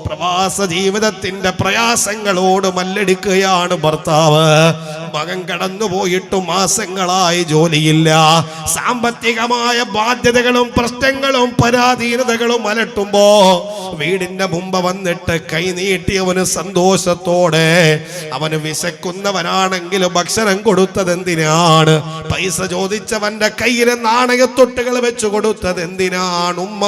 പ്രവാസ ജീവിതത്തിന്റെ പ്രയാസങ്ങളോട് മല്ലടിക്കുകയാണ് ഭർത്താവ്. മകൻ കടന്നുപോയിട്ട് മാസങ്ങളായി ജോലിയില്ല, സാമ്പത്തികമായ ബാധ്യതകളും പ്രശ്നങ്ങളും പരാധീനതകളും അലട്ടുമ്പോ വീടിന്റെ മുമ്പ് വന്നിട്ട് കൈ നീട്ടിയവന് സന്തോഷത്തോടെ, അവന് വിശക്കുന്നവനാണെങ്കിൽ ഭക്ഷണം കൊടുത്തത് എന്തിനാണ്? പൈസ ചോദിച്ചവന്റെ കയ്യിൽ നാണയത്തൊട്ടുകൾ വെച്ചു കൊടുത്തത് എന്തിനാണ് ഉമ്മ?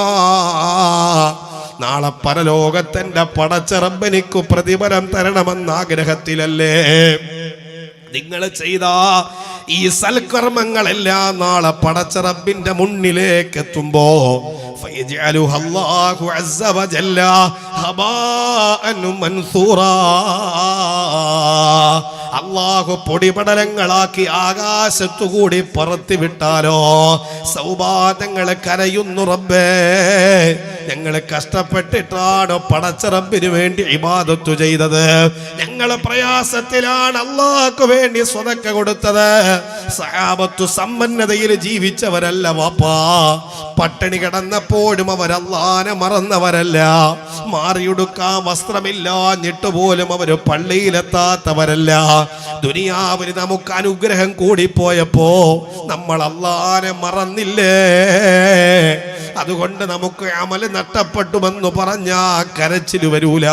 നാളെ പരലോകത്തിന്റെ പടച്ചറബനിക്കു പ്രതിഫലം തരണമെന്ന ആഗ്രഹത്തിലല്ലേ നിങ്ങൾ ചെയ്ത ഈ സൽക്കർമ്മങ്ങളെല്ലാം നാളെ പടച്ചറബിന്റെ മുന്നിലേക്ക് എത്തുമ്പോ ഫയജഅലുഹല്ലാഹു അസ്സ വജല്ല ഹബാഅൻ മൻസൂറാ, അല്ലാഹു പൊടിപടലങ്ങളാക്കി ആകാശത്തുകൂടി പറത്തി വിട്ടാലോ? സൗഭാഗ്യങ്ങളെ കരയുന്നു, റബ്ബേ, ഞങ്ങൾ കഷ്ടപ്പെട്ടിട്ടാണ് പടച്ച റബ്ബിന് വേണ്ടി ഇബാദത്ത് ചെയ്തത്, ഞങ്ങൾ പ്രയാസത്തിലാണ് അല്ലാഹുവിന് വേണ്ടി സ്വതക്ക കൊടുത്തത്. സഹാബത്തു സമ്പന്നതയിൽ ജീവിച്ചവരല്ല വാപ്പാ, പട്ടിണി കിടന്നപ്പോഴും അവർ അല്ലാഹുവിനെ മറന്നവരല്ല, മാറിയുടുക്കാൻ വസ്ത്രമില്ലാഞ്ഞിട്ട് പോലും അവര് പള്ളിയിലെത്താത്തവരല്ല. ദുനിയാവിൽ നമുക്ക് അനുഗ്രഹം കൂടിപ്പോയപ്പോ നമ്മൾ അല്ലാഹുവിനെ മറന്നില്ലേ? അതുകൊണ്ട് നമുക്ക് അമല് നഷ്ടപ്പെട്ടുമെന്ന് പറഞ്ഞാ കരച്ചിൽ വരൂല.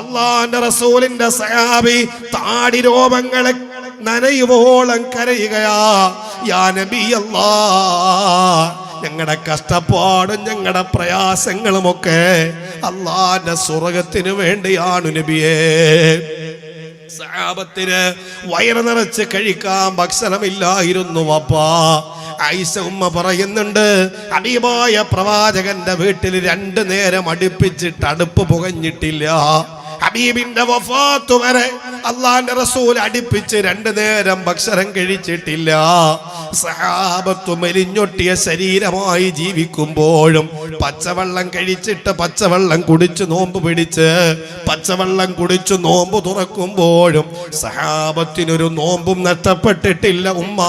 അല്ലാഹുവിന്റെ റസൂലിന്റെ സഹാബി താടി രോമങ്ങളെ നനയുവോളം കരയുകയാ, യാ നബി അല്ലാഹ്, ഞങ്ങളുടെ കഷ്ടപ്പാടും ഞങ്ങളുടെ പ്രയാസങ്ങളുമൊക്കെ അല്ലാഹുവിന്റെ സ്വർഗ്ഗത്തിന് വേണ്ടിയാണ് നബിയേ. സഹാബത്തിന് വയറ് നിറച്ച് കഴിക്കാൻ ഭക്ഷണമില്ലായിരുന്നു വാപ്പാ. ആയിഷ ഉമ്മ പറയുന്നുണ്ട്, ഹബീബായ പ്രവാചകന്റെ വീട്ടിൽ 2 നേരം അടുപ്പിച്ചിട്ട് അടുപ്പ് പുകഞ്ഞിട്ടില്ല. ഹബീബിന്റെ വഫാത്ത് വരെ അള്ളാന്റെ റസൂൽ അടുപ്പിച്ച് 2 നേരം ഭക്ഷണം കഴിച്ചിട്ടില്ല. സഹാബത്ത് മെലിഞ്ഞൊട്ടിയ ശരീരമായി ജീവിക്കുമ്പോഴും പച്ചവെള്ളം കഴിച്ചിട്ട് പച്ചവെള്ളം കുടിച്ച് നോമ്പ് പിടിച്ച് പച്ചവെള്ളം കുടിച്ചു നോമ്പ് തുറക്കുമ്പോഴും സഹാബത്തിനൊരു നോമ്പും നഷ്ടപ്പെട്ടിട്ടില്ല ഉമ്മ.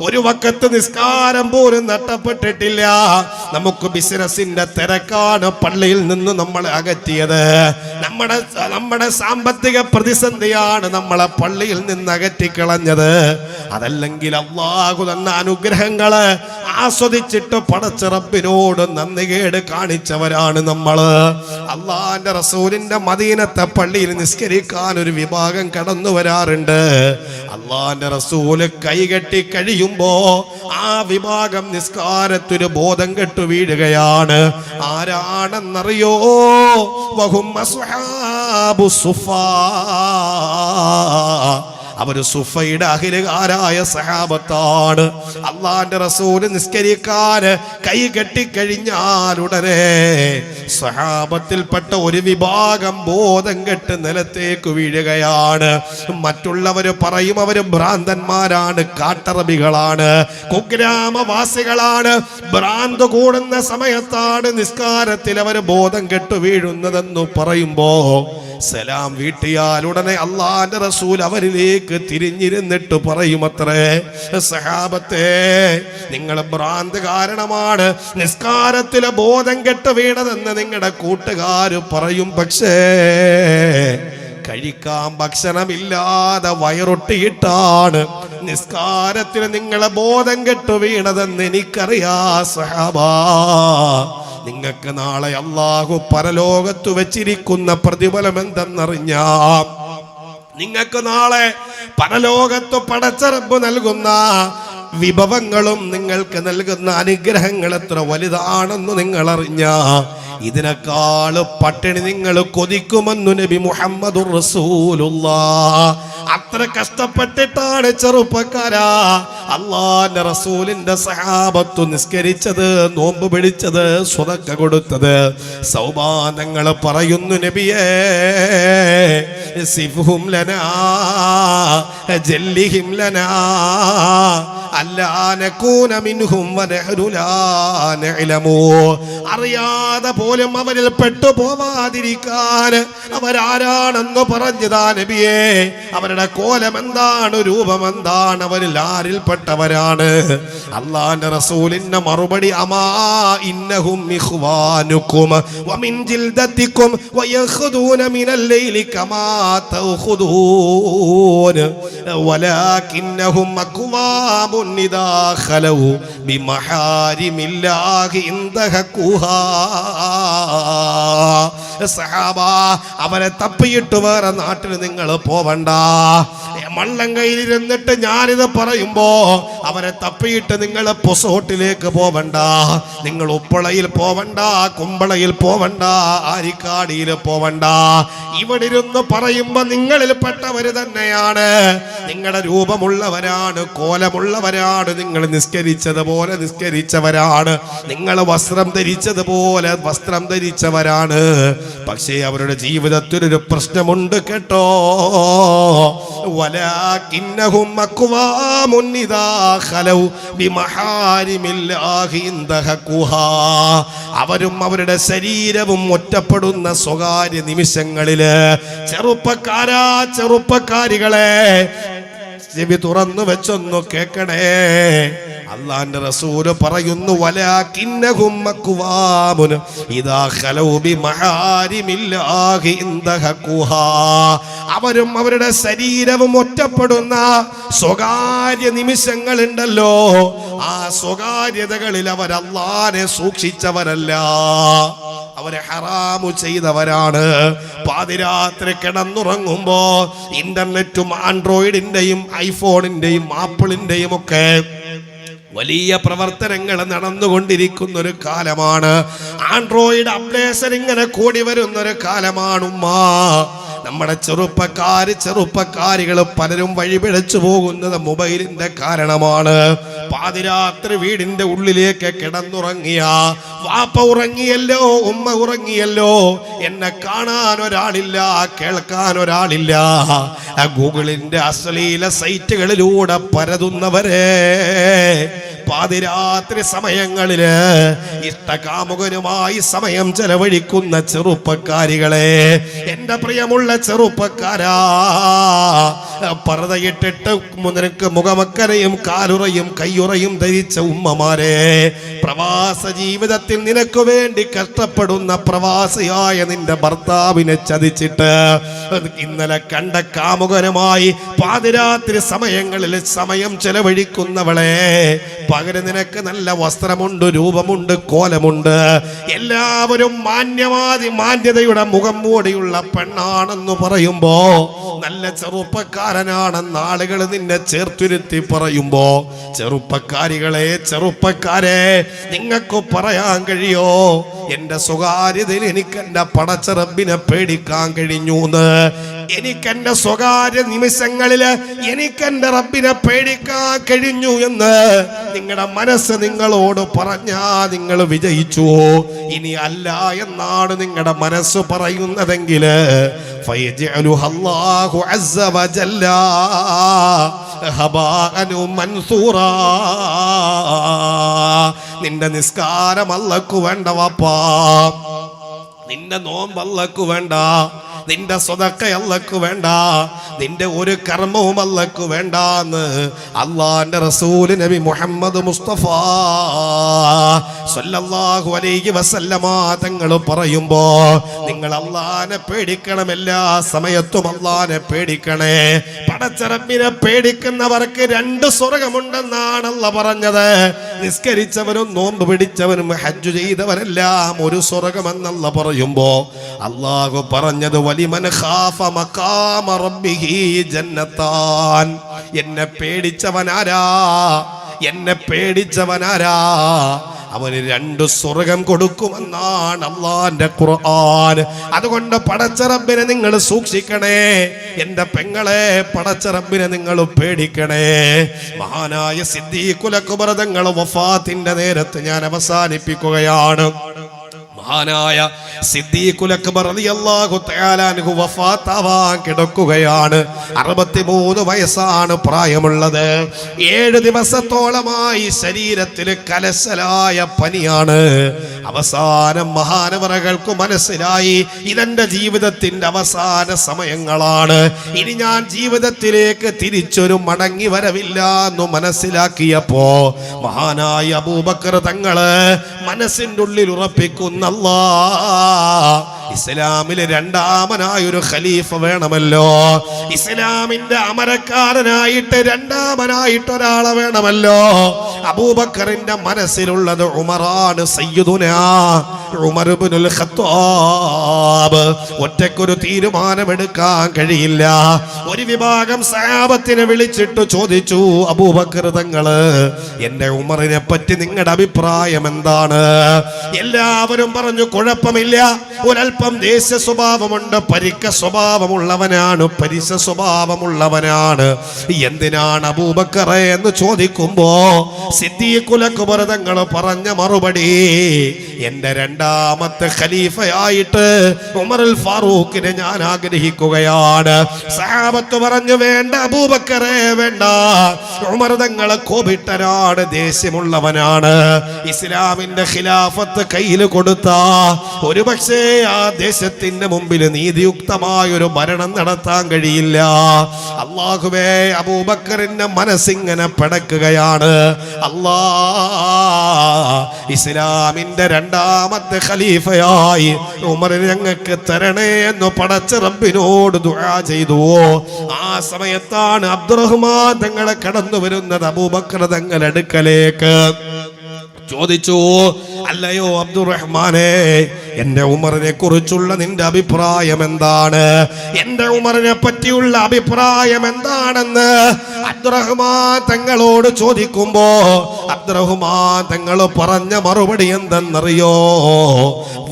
ഒരു വക്കത്ത് നിസ്കാരം പോലും നഷ്ടപ്പെട്ടിട്ടില്ല. നമുക്ക് ബിസിനസിന്റെ തിരക്കാണ് പള്ളിയിൽ നിന്ന് നമ്മളെ അകറ്റിയത്. നമ്മുടെ സാമ്പത്തിക പ്രതിസന്ധിയാണ് നമ്മളെ പള്ളിയിൽ നിന്ന് അകറ്റിക്കളഞ്ഞത്. അതല്ലെങ്കിൽ അല്ലാഹു തന്ന അനുഗ്രഹങ്ങള് ആസ്വദിച്ചിട്ട് പടച്ച റബ്ബിനോട് നന്ദികേട് കാണിച്ചവരാണ് നമ്മള്. അള്ളാന്റെ റസൂലിന്റെ മദീനത്തെ പള്ളിയിൽ നിസ്കരിക്കാൻ ഒരു വിഭാഗം കടന്നു വരാറുണ്ട്. അള്ളാന്റെ റസൂല് കൈകെട്ടി കഴിയുമ്പോ ആ വിഭാഗം നിസ്കാരത്തിന് ബോധം കെട്ടു വീഴുകയാണ്. ആരാണെന്നറിയോ? വഹും അസ്ഹാബു സുഫാ. അവര് സുഫയുടെ അഹിലുകാരായ സഹാബത്താണ്. അള്ളാന്റെ റസൂല് നിസ്കരിക്കാൻ കൈ കെട്ടിക്കഴിഞ്ഞാൽ ഉടനെ സഹാബത്തിൽപ്പെട്ട ഒരു വിഭാഗം ബോധം കെട്ട് നിലത്തേക്ക് വീഴുകയാണ്. മറ്റുള്ളവര് പറയും അവര് ഭ്രാന്തന്മാരാണ്, കാട്ടറബികളാണ്, കുഗ്രാമവാസികളാണ്. ഭ്രാന്ത് കൂടുന്ന സമയത്താണ് നിസ്കാരത്തിൽ അവര് ബോധം കെട്ടു വീഴുന്നതെന്ന് പറയുമ്പോ സലാം വീട്ടിയാൽ ഉടനെ അള്ളാന്റെ റസൂൽ അവരിലേക്ക് തിരിഞ്ഞിരുന്നിട്ട് പറയുമത്രേ, സഹാബത്തെ, നിങ്ങൾ ഭ്രാന്ത് കാരണമാണ് നിസ്കാരത്തിലെ ബോധം കെട്ട് വീണതെന്ന് നിങ്ങളുടെ കൂട്ടുകാര് പറയും. പക്ഷേ കഴിക്കാൻ ഭക്ഷണമില്ലാതെ വയറൊട്ടിയിട്ടാണ് നിസ്കാരത്തിന് നിങ്ങളെ ബോധം കെട്ടു വീണതെന്ന് എനിക്കറിയാം സഹാബാ. നിങ്ങൾക്ക് നാളെ അല്ലാഹു പരലോകത്ത് വെച്ചിരിക്കുന്ന പ്രതിഫലം എന്തെന്നറിഞ്ഞാം. നിങ്ങൾക്ക് നാളെ പരലോകത്ത് പടച്ച റബ്ബ് നൽകുന്ന വിഭവങ്ങളും നിങ്ങൾക്ക് നൽകുന്ന അനുഗ്രഹങ്ങൾ എത്ര വലുതാണെന്ന് നിങ്ങൾ അറിഞ്ഞ ഇതിനേക്കാൾ പട്ടിണി നിങ്ങൾ കൊതിക്കുമെന്നു നബി മുഹമ്മദുർ റസൂലുള്ളാഹ്. അത്ര കഷ്ടപ്പെട്ടിട്ടാണ് ചെറുപ്പക്കാരാ അള്ളാന്റെ റസൂലിന്റെ സഹാബത്ത് നിസ്കരിച്ചത്, നോമ്പ് പിടിച്ചത്, സ്വതക്ക കൊടുത്തത്. സൗബാനങ്ങൾ പറയുന്നു, നബിയേ സിഫ്ഹും ലനാ ജല്ലിഹിം ലനാ അല്ലാ നകൂന മിൻഹും വനഹ്നു ലാ നഅലമു. അറിയാതെ പോലും അവരിൽ പെട്ടുപോവാതിരിക്കാൻ അവരാരാണെന്ന് പറഞ്ഞതാ നബിയേ. അവരുടെ കോലം എന്താണ്, രൂപം എന്താണ്, അവരിൽ ആരിൽപ്പെട്ടവരാണ്? അല്ലാഹുവിന്റെ റസൂലിന്റെ മറുപടി, അമാ ഇന്നഹും ഇഖ്വാനുകും വമിൻ ജിൽദതികും വയഖുദൂന മിനൽ ലൈലി കമാ തഖുദൂന വലാകിന്നഹും അഖ്വാമുൻ ഇദാ ഖലൂ ബിമഹാരിമില്ലാഹി ഇൻദഹകുഹാ. സഹാബ, അവരെ തപ്പിയിട്ട് വേറെ നാട്ടിൽ നിങ്ങൾ പോവണ്ട. മള്ളം കയ്യിലിരുന്നിട്ട് ഞാനിത് പറയുമ്പോ അവരെ തപ്പിയിട്ട് നിങ്ങൾ പൊസോട്ടിലേക്ക് പോവണ്ട, നിങ്ങൾ ഉപ്പളയിൽ പോവണ്ട, കുമ്പളയിൽ പോവണ്ട, ആരിക്കാടിയിൽ പോവണ്ട. ഇവിടെ ഇരുന്ന് പറയുമ്പോ നിങ്ങളിൽ പെട്ടവര് തന്നെയാണ്, നിങ്ങളുടെ രൂപമുള്ളവരാണ്, കോലമുള്ളവരാണ്, നിങ്ങൾ നിസ്കരിച്ചതുപോലെ നിസ്കരിച്ചവരാണ്, നിങ്ങൾ വസ്ത്രം ധരിച്ചതുപോലെ വസ്ത്രം ധരിച്ചവരാണ്. പക്ഷേ അവരുടെ ജീവിതത്തിലൊരു പ്രശ്നമുണ്ട് കേട്ടോ. വലാകിന്നഹും അഖ്വാമുൻ ഇദാ ഖലൗ ബിമഹാരിമില്ലാഹി ഇൻദഹകുഹാ. അവരും അവരുടെ ശരീരവും ഒറ്റപ്പെടുന്ന സ്വകാര്യ നിമിഷങ്ങളില് ചെറുപ്പക്കാരാ, ചെറുപ്പക്കാരികളെ ചെവി തുറന്നു വെച്ചൊന്നു കേൾക്കണേ. അല്ലാഹുവിന്റെ റസൂല് പറയുന്നു, വലാകിന്നഹും അഖ്വാമുൻ ഇദാ ഖലൗ ബിമഹാരിമില്ലാഹി ഇൻദഹകുഹാ. അവരും അവരുടെ ശരീരവും ഒറ്റപ്പെടുന്ന സ്വകാര്യ നിമിഷങ്ങളുണ്ടല്ലോ, ആ സ്വകാര്യതകളിൽ അവർ അല്ലാഹുവിനെ സൂക്ഷിച്ചവരല്ല, അവരെ ഹറാമു ചെയ്തവരാണ്. പാതിരാത്രി കിടന്നുറങ്ങുമ്പോ ഇന്റർനെറ്റും ആൻഡ്രോയിഡിന്റെയും ഐഫോണിന്റെയും ആപ്പിളിന്റെയും ഒക്കെ വലിയ പ്രവർത്തനങ്ങൾ നടന്നുകൊണ്ടിരിക്കുന്ന ഒരു കാലമാണ്. ആൻഡ്രോയിഡ് അപ്ഡേഷൻ ഇങ്ങനെ കൂടി വരുന്ന ഒരു കാലമാണ് ഉമ്മ. നമ്മുടെ ചെറുപ്പക്കാരികൾ പലരും വഴിപിഴച്ചു പോകുന്നത് മൊബൈലിന്റെ കാരണമാണ്. പാതിരാത്രി വീടിന്റെ ഉള്ളിലേക്ക് കിടന്നുറങ്ങിയ വാപ്പ ഉറങ്ങിയല്ലോ, ഉമ്മ ഉറങ്ങിയല്ലോ, എന്നെ കാണാൻ ഒരാളില്ല, കേൾക്കാൻ ഒരാളില്ല. ഗൂഗിളിന്റെ അശ്ലീല സൈറ്റുകളിലൂടെ പരതുന്നവരെ, പാതിരാത്രി സമയങ്ങളില് ഇഷ്ടകാമുകനുമായി സമയം ചെലവഴിക്കുന്ന ചെറുപ്പക്കാരികളെ, എന്റെ പ്രിയമുള്ള ചെറുപ്പക്കാരാ, പർദ്ദയിട്ടിട്ട് നിനക്ക് മുഖമക്കരയും കാലുറയും കയ്യുറയും ധരിച്ച ഉമ്മമാരെ, പ്രവാസ ജീവിതത്തിൽ നിനക്ക് വേണ്ടി കഷ്ടപ്പെടുന്ന പ്രവാസിയായ നിന്റെ ഭർത്താവിനെ ചതിച്ചിട്ട് ഇന്നലെ കണ്ട കാമുകനുമായി പാതിരാത്രി സമയങ്ങളിൽ സമയം ചെലവഴിക്കുന്നവളെ, പകരം നിനക്ക് നല്ല വസ്ത്രമുണ്ട്, രൂപമുണ്ട്, കോലമുണ്ട്, എല്ലാവരും മാന്യതയുടെ മുഖം മൂടിയുള്ള പെണ്ണാണെന്ന് പറയുമ്പോ, നല്ല ചെറുപ്പക്കാരനാണെന്ന് ആളുകൾ നിന്നെ ചേർത്തിരുത്തി പറയുമ്പോ, ചെറുപ്പക്കാരെ നിങ്ങൾക്ക് പറയാൻ കഴിയോ എന്റെ സ്വകാര്യതയിൽ എനിക്ക് എന്റെ പടച്ച റബ്ബിനെ പേടിക്കാൻ കഴിഞ്ഞൂന്ന്? എനിക്ക് എന്റെ സ്വകാര്യ നിമിഷങ്ങളില് എനിക്ക് എന്റെ റബ്ബിനെ പേടിക്കാൻ കഴിഞ്ഞു എന്ന് നിങ്ങളുടെ മനസ്സ് നിങ്ങളോട് പറഞ്ഞാ നിങ്ങൾ വിജയിച്ചു. ഇനി അല്ല എന്നാണ് നിങ്ങളുടെ മനസ്സ് പറയുന്നതെങ്കില് ഫയജഅലുഹല്ലാഹു അസ്സ വജല്ല ഹബാഅൻ മൻസൂറാ. നിന്റെ നിസ്കാരം അല്ലാഹു വേണ്ട വാപ്പാ, നിന്റെ നോമ്പ് അല്ലാഹു വേണ്ട, നിന്റെ സ്വതക്ക അല്ലാഹു വേണ്ട, നിന്റെ ഒരു കർമ്മവും അല്ലാഹു വേണ്ടാന്ന് അള്ളാന്റെ റസൂൽ നബി മുഹമ്മദ് മുസ്തഫ സല്ലല്ലാഹു അലൈഹി വസല്ലമ തങ്ങൾ പറയുമ്പോ, നിങ്ങൾ അള്ളാനെ പേടിക്കണം, എല്ലാ സമയത്തും അള്ളാനെ പേടിക്കണേ. പടച്ച റബ്ബിനെ പേടിക്കുന്നവർക്ക് 2 സ്വർഗമുണ്ടെന്നാണ് അല്ലാഹ് പറഞ്ഞത്. നിസ്കരിച്ചവരും നോമ്പ് പിടിച്ചവരും ഹജ്ജ് ചെയ്തവരെല്ലാം ഒരു സ്വർഗമെന്നല്ല പറയുമ്പോ, അള്ളാഹു പറഞ്ഞത് വലിമൻ ഖാഫ മഖാമ റബ്ബിഹി ജന്നത്താൻ. എന്നെ പേടിച്ചവനാരാ അവന് 2 സ്വർഗം കൊടുക്കുമെന്നാണ് അള്ളാന്റെ ഖുർആൻ. അതുകൊണ്ട് പടച്ച റബ്ബിനെ നിങ്ങൾ സൂക്ഷിക്കണേ എന്റെ പെങ്ങളെ, പടച്ച റബ്ബിനെ നിങ്ങൾ പേടിക്കണേ. മഹാനായ സിദ്ദീഖുൽ അക്ബർ തങ്ങൾ വഫാത്തിന്റെ നേരത്ത് ഞാൻ അവസാനിപ്പിക്കുകയാണ്. മഹാനായ സിദ്ദീഖുൽ അക്ബർ റളിയല്ലാഹു തആല അൻഹു വഫാത്താവാൻ കിടക്കുകയാണ്. 63 വയസ്സാണ് പ്രായമുള്ളത്. 7 ദിവസത്തോളമായി ശരീരത്തിൽ കലശലായ പനിയാണ്. അവസാനം മഹാനവറുകൾക്ക് മനസ്സിലായി ഇതെന്റെ ജീവിതത്തിന്റെ അവസാന സമയങ്ങളാണ്, ഇനി ഞാൻ ജീവിതത്തിലേക്ക് തിരിച്ചൊരു മടങ്ങി വരവില്ല എന്ന് മനസ്സിലാക്കിയപ്പോ മഹാനായ അബൂബക്കർ തങ്ങള് മനസ്സിന്റെ ഉള്ളിൽ ഉറപ്പിക്കുന്ന, ഇസ്ലാമിലെ 2ാമനായൊരു ഖലീഫ വേണമല്ലോ, ഇസ്ലാമിന്റെ അമരക്കാരനായിട്ട് 2ാമനായിട്ട് ഒരാളെ വേണമല്ലോ. അബൂബക്കറിന്റെ മനസ്സിലുള്ളത് ഉമറാണ്, സയ്യിദുനാ ഉമർ ഇബ്നുൽ ഖത്താബ്. ഒറ്റയ്ക്കൊരു തീരുമാനമെടുക്കാൻ കഴിയില്ല. ഒരു വിഭാഗം സഹാബത്തിനെ വിളിച്ചിട്ട് ചോദിച്ചു, അബൂബക്കർ തങ്ങള്, എന്റെ ഉമറിനെ പറ്റി നിങ്ങളുടെ അഭിപ്രായം എന്താണ്? എല്ലാവരും പറഞ്ഞു, കുഴപ്പമില്ല, ഒരൽപ്പം ദേശ സ്വഭാവമുണ്ട്, പരിക്ക സ്വഭാവമുള്ളവനാണ്, പരിസ സ്വഭാവമുള്ളവനാണ്. എന്തിനാണ് അബൂബക്കറെ എന്ന് ചോദിക്കുമ്പോ സിദ്ദീഖുൽ അക്ബർ തങ്ങൾ പറഞ്ഞ മറുപടി, എന്റെ 2ാമത്തെ ഖലീഫയായിട്ട് ഉമറുൽ ഫാറൂഖിനെ ഞാൻ ആഗ്രഹിക്കുകയാണ്. സഹാബത്ത് പറഞ്ഞു, വേണ്ട അബൂബക്കറെ വേണ്ട, ഉമർ തങ്ങൾ കോപിട്ടനാണ്, ദേഷ്യമുള്ളവനാണ്. ഇസ്ലാമിന്റെ ഖിലാഫത്ത് കയ്യിൽ കൊടുത്ത ഒരുപക്ഷേ ആ ദേശത്തിന്റെ മുമ്പിൽ നീതിയുക്തമായൊരു ഭരണം നടത്താൻ കഴിയില്ല. അല്ലാഹുവേ, അബൂബക്കറിന്റെ മനസ്സിങ്ങനെ പിടക്കുകയാണ്. അല്ലാ, ഇസ്ലാമിന്റെ 2ാമത്തെ ഖലീഫയായി ഉമറിനെ ഞങ്ങൾക്ക് തരണേ എന്ന് പടച്ച റബ്ബിനോട് ദുആ ചെയ്തു. ആ സമയത്താണ് അബ്ദുറഹ്മാൻ തങ്ങളെ കടന്നു വരുന്നത്. അബൂബക്കർ തങ്ങൾ അടുക്കലേക്ക് ചോദിച്ചു, അല്ലയോ അബ്ദുറഹ്മാനെ, എന്റെ ഉമറിനെ കുറിച്ചുള്ള നിന്റെ അഭിപ്രായം എന്താണ്? എന്റെ ഉമറിനെ പറ്റിയുള്ള അഭിപ്രായം എന്താണെന്ന് അബ്ദുറഹ്മാൻ തങ്ങളോട് ചോദിക്കുമ്പോ അബ്ദുറഹ്മാൻ തങ്ങൾ പറഞ്ഞ മറുപടി എന്തെന്നറിയോ?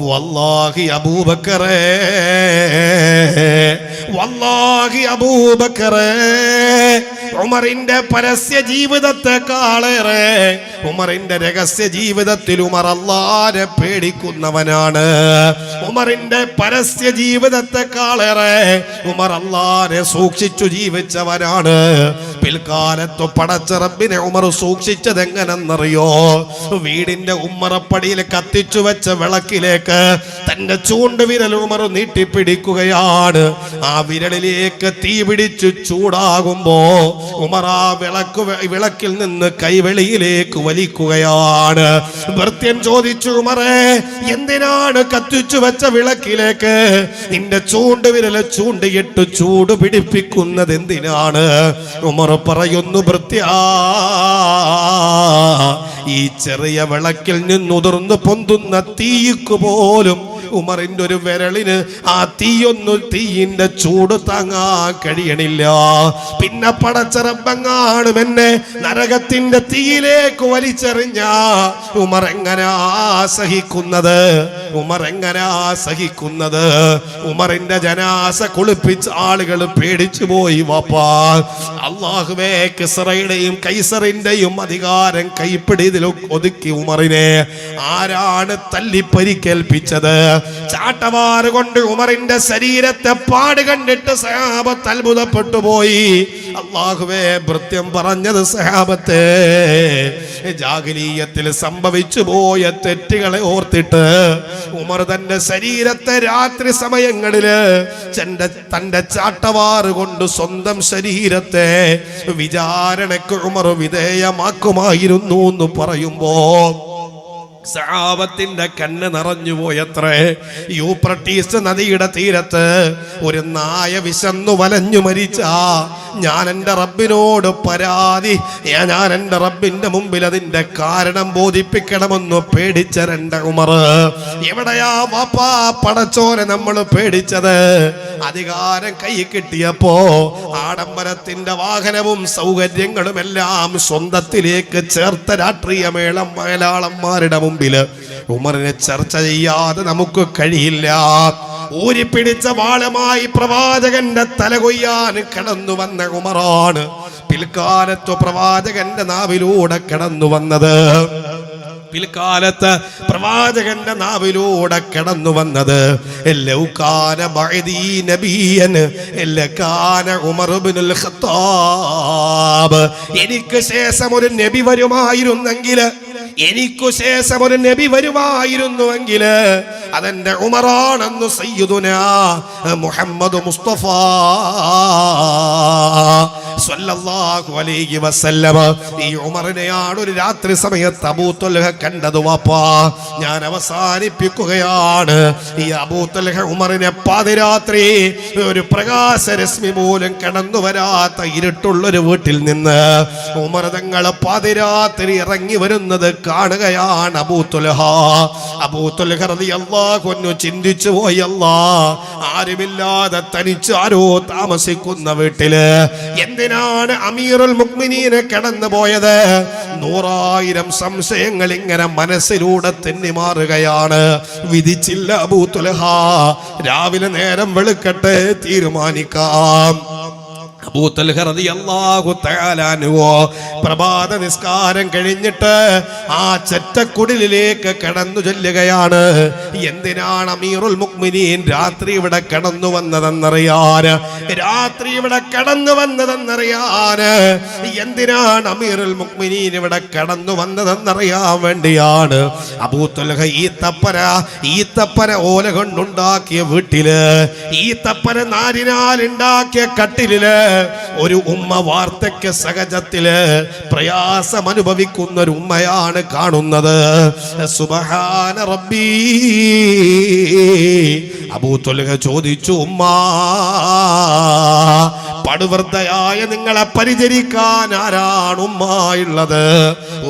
വല്ലാഹി അബൂബക്കറേ, വല്ലാഹി അബൂബക്കറേ, ഉമറിന്റെ പരസ്യ ജീവിതത്തെക്കാളേറെ ഉമറിന്റെ രഹസ്യ ജീവിതത്തിൽ ഉമർ അല്ലാഹുവിനെ പേടിക്കുന്നവനാണ്. ഉമറിന്റെ പരസ്യ ജീവിതത്തെക്കാളേറെ ഉമർ അല്ലാഹുവിനെ സൂക്ഷിച്ചു ജീവിച്ചവനാണ്. പിൽക്കാലത്ത് പടച്ച റബ്ബിനെ ഉമർ സൂക്ഷിച്ചത് എങ്ങനെന്നറിയോ? വീടിന്റെ ഉമ്മറപ്പടിയിൽ കത്തിച്ചു വെച്ച വിളക്കിലേക്ക് തന്റെ ചൂണ്ടുവിരൽ ഉമർ നീട്ടിപ്പിടിക്കുകയാണ്. ആ വിരലിലേക്ക് തീ പിടിച്ചു ചൂടാകുമ്പോ ഉമർ ആ വിളക്കിൽ നിന്ന് കൈവെളിയിലേക്ക് വലിക്കുകയാണ്. ഭൃത്യൻ ചോദിച്ചു, ഉമറേ, എന്തിനാണ് കത്തിച്ചു വെച്ച വിളക്കിലേക്ക് നിന്റെ ചൂണ്ടുവിരൽ ചൂണ്ടിയിട്ട് ചൂട് പിടിപ്പിക്കുന്നത് എന്തിനാണ്? ഉമർ പറയുന്നു, ഭൃത്യാ, ഈ ചെറിയ വിളക്കിൽ നിന്നുതിർന്നു പൊന്തുന്ന തീയ്ക്ക് പോലും ഉമറിന്റെ ഒരു വിരലിന് ആ തീയിന്റെ ചൂട് താങ്ങാൻ കഴിയണില്ല. പിന്നെ പടച്ച റബ്ബെങ്ങാനും എന്നെ നരകത്തിന്റെ തീയിലേക്ക് വലിച്ചെറിഞ്ഞ ഉമർ എങ്ങനാ സഹിക്കുന്നത്? ഉമർ എങ്ങനാ സഹിക്കുന്നത്? ഉമറിന്റെ ജനാസ കുളിപ്പിച്ച ആളുകൾ പേടിച്ചു പോയി. വാപ്പാ, അല്ലാഹുവേ, കിസ്റയുടെയും കൈസറിന്റെയും അധികാരം കൈപ്പിടിയിൽ ഒതുക്കി ഉമറിനെ ആരാണ് തല്ലി പരിക്കേൽപ്പിച്ചത്? ചാട്ടവാറ് കൊണ്ട് ഉമറിന്റെ ശരീരത്തെ പാട് കണ്ടിട്ട് സഹാബത്ത് അത്ഭുതപ്പെട്ടു പോയി. അല്ലാഹുവേ, ഭൃത്യം പറഞ്ഞത് സഹാബത്തെ ജാഹിലിയ്യത്തിൽ സംഭവിച്ചു പോയ തെറ്റുകളെ ഓർത്തിട്ട് ഉമർ തന്റെ ശരീരത്തെ രാത്രി സമയങ്ങളില് തന്റെ ചാട്ടവാറ് കൊണ്ട് സ്വന്തം ശരീരത്തെ വിചാരണയ്ക്ക് ഉമർ വിധേയമാക്കുമായിരുന്നു എന്ന് പറയുമ്പോ സഹാബത്തിന്റെ കണ്ണ് നിറഞ്ഞുപോയത്രേ. യൂഫ്രട്ടീസ് നദിയുടെ തീരത്ത് ഒരു നായ വിശന്നു വലഞ്ഞു മരിച്ച ഞാൻ എൻ്റെ റബ്ബിനോട് ഞാൻ എൻ്റെ റബ്ബിന്റെ മുമ്പിൽ അതിന്റെ കാരണം ബോധിപ്പിക്കണമെന്ന് പേടിച്ച രണ്ട് ഉമർ. എവിടെയാ വാപ്പാ പടച്ചോനെ നമ്മൾ പേടിച്ചത്? അധികാരം കൈ കിട്ടിയപ്പോ ആഡംബരത്തിന്റെ വാഹനവും സൗകര്യങ്ങളും എല്ലാം സ്വന്തത്തിലേക്ക് ചേർത്ത രാഷ്ട്രീയ മേളാളന്മാരുടെ മുമ്പില് ഉമറിനെ ചർച്ച ചെയ്യാതെ നമുക്ക് കഴിയില്ല. ഊരിപ്പിടിച്ച വാളുമായി പ്രവാചകന്റെ തല കൊയ്യാൻ കടന്നു വന്ന ഉമറാണ് പിൽക്കാലത്ത് പ്രവാചകന്റെ നാവിലൂടെ കടന്നു വന്നത്. പിൽക്കാലത്ത് പ്രവാചകന്റെ നാവിലൂടെ കടന്നു വന്നത് ലൗകാന ബഅദീ നബിയൻ ലകാന ഉമർ ഇബ്നുൽ ഖത്താബ്. എനിക്ക് ശേഷം ഒരു നബി വരുമായിരുന്നെങ്കിൽ, എനിക്കു ശേഷം ഒരു നബി വരുമായിരുന്നുവെങ്കിൽ അതെന്റെ ഉമറാണെന്ന് സയ്യിദുനാ മുഹമ്മദ് മുസ്തഫ സ്വല്ലല്ലാഹു അലൈഹി വസല്ലം ഈ ഉമറിനെയാണ് ഒരു രാത്രി സമയത്ത് അബൂ ത്വൽഹ കണ്ടത്. വാപ്പാ, ഞാൻ അവസാനിപ്പിക്കുകയാണ്. ഈ അബൂ ത്വൽഹ ഉമറിനെ പാതിരാത്രി ഒരു പ്രകാശരശ്മി പോലും കടന്നു വരാത്ത ഇരുട്ടുള്ളൊരു വീട്ടിൽ നിന്ന് ഉമർ തങ്ങൾ പാതിരാത്രി ഇറങ്ങി വരുന്നത് കാണുകയാണ്. അബൂ ത്വൽഹ റളിയല്ലാഹു അൻഹു ചിന്തിച്ചു പോയി, ആരുമില്ലാതെ തനിച്ച് ആരോ താമസിക്കുന്ന വീട്ടില് എന്തിനാണ് അമീറുൽ മുഅ്മിനീനെ കടന്നു പോയത്? 100,000 സംശയങ്ങൾ ഇങ്ങനെ മനസ്സിലൂടെ തെന്നി മാറുകയാണ്. വിധിച്ചില്ല അബൂ ത്വൽഹ, രാവിലെ നേരം വെളുക്കട്ടെ, തീരുമാനിക്കാം. അബൂ ത്വൽഹ റളിയല്ലാഹു തആല അൻഹു പ്രഭാത നിസ്കാരം കഴിഞ്ഞിട്ട് ആ ചെറ്റക്കുടിലേക്ക് കടന്നു ചെല്ലുകയാണ്. എന്തിനാണ് അമീറുൽ മുഅ്മിനീൻ രാത്രി ഇവിടെ കടന്നു വന്നതെന്നറിയാൻ? എന്തിനാണ് അമീറുൽ മുഅ്മിനീൻ ഇവിടെ കടന്നു വന്നതെന്നറിയാൻ വേണ്ടിയാണ് അബൂ ത്വൽഹ ഈത്തപ്പന ഓല കൊണ്ടുണ്ടാക്കിയ വീട്ടില്, ഈത്തപ്പന നാരിനാൽ ഉണ്ടാക്കിയ കട്ടിലില് ഒരു ഉമ്മ വാർദ്ധക്യ സഹജത്തില് പ്രയാസം അനുഭവിക്കുന്ന ഒരു ഉമ്മയാണ് കാണുന്നത്. സുബ്ഹാന റബ്ബി. അബൂ ത്വൽഹ ചോദിച്ചു, ഉമ്മ, പടുവൃദ്ധയായ നിങ്ങളെ പരിചരിക്കാൻ ആരാണ് ഉമ്മയുള്ളത്?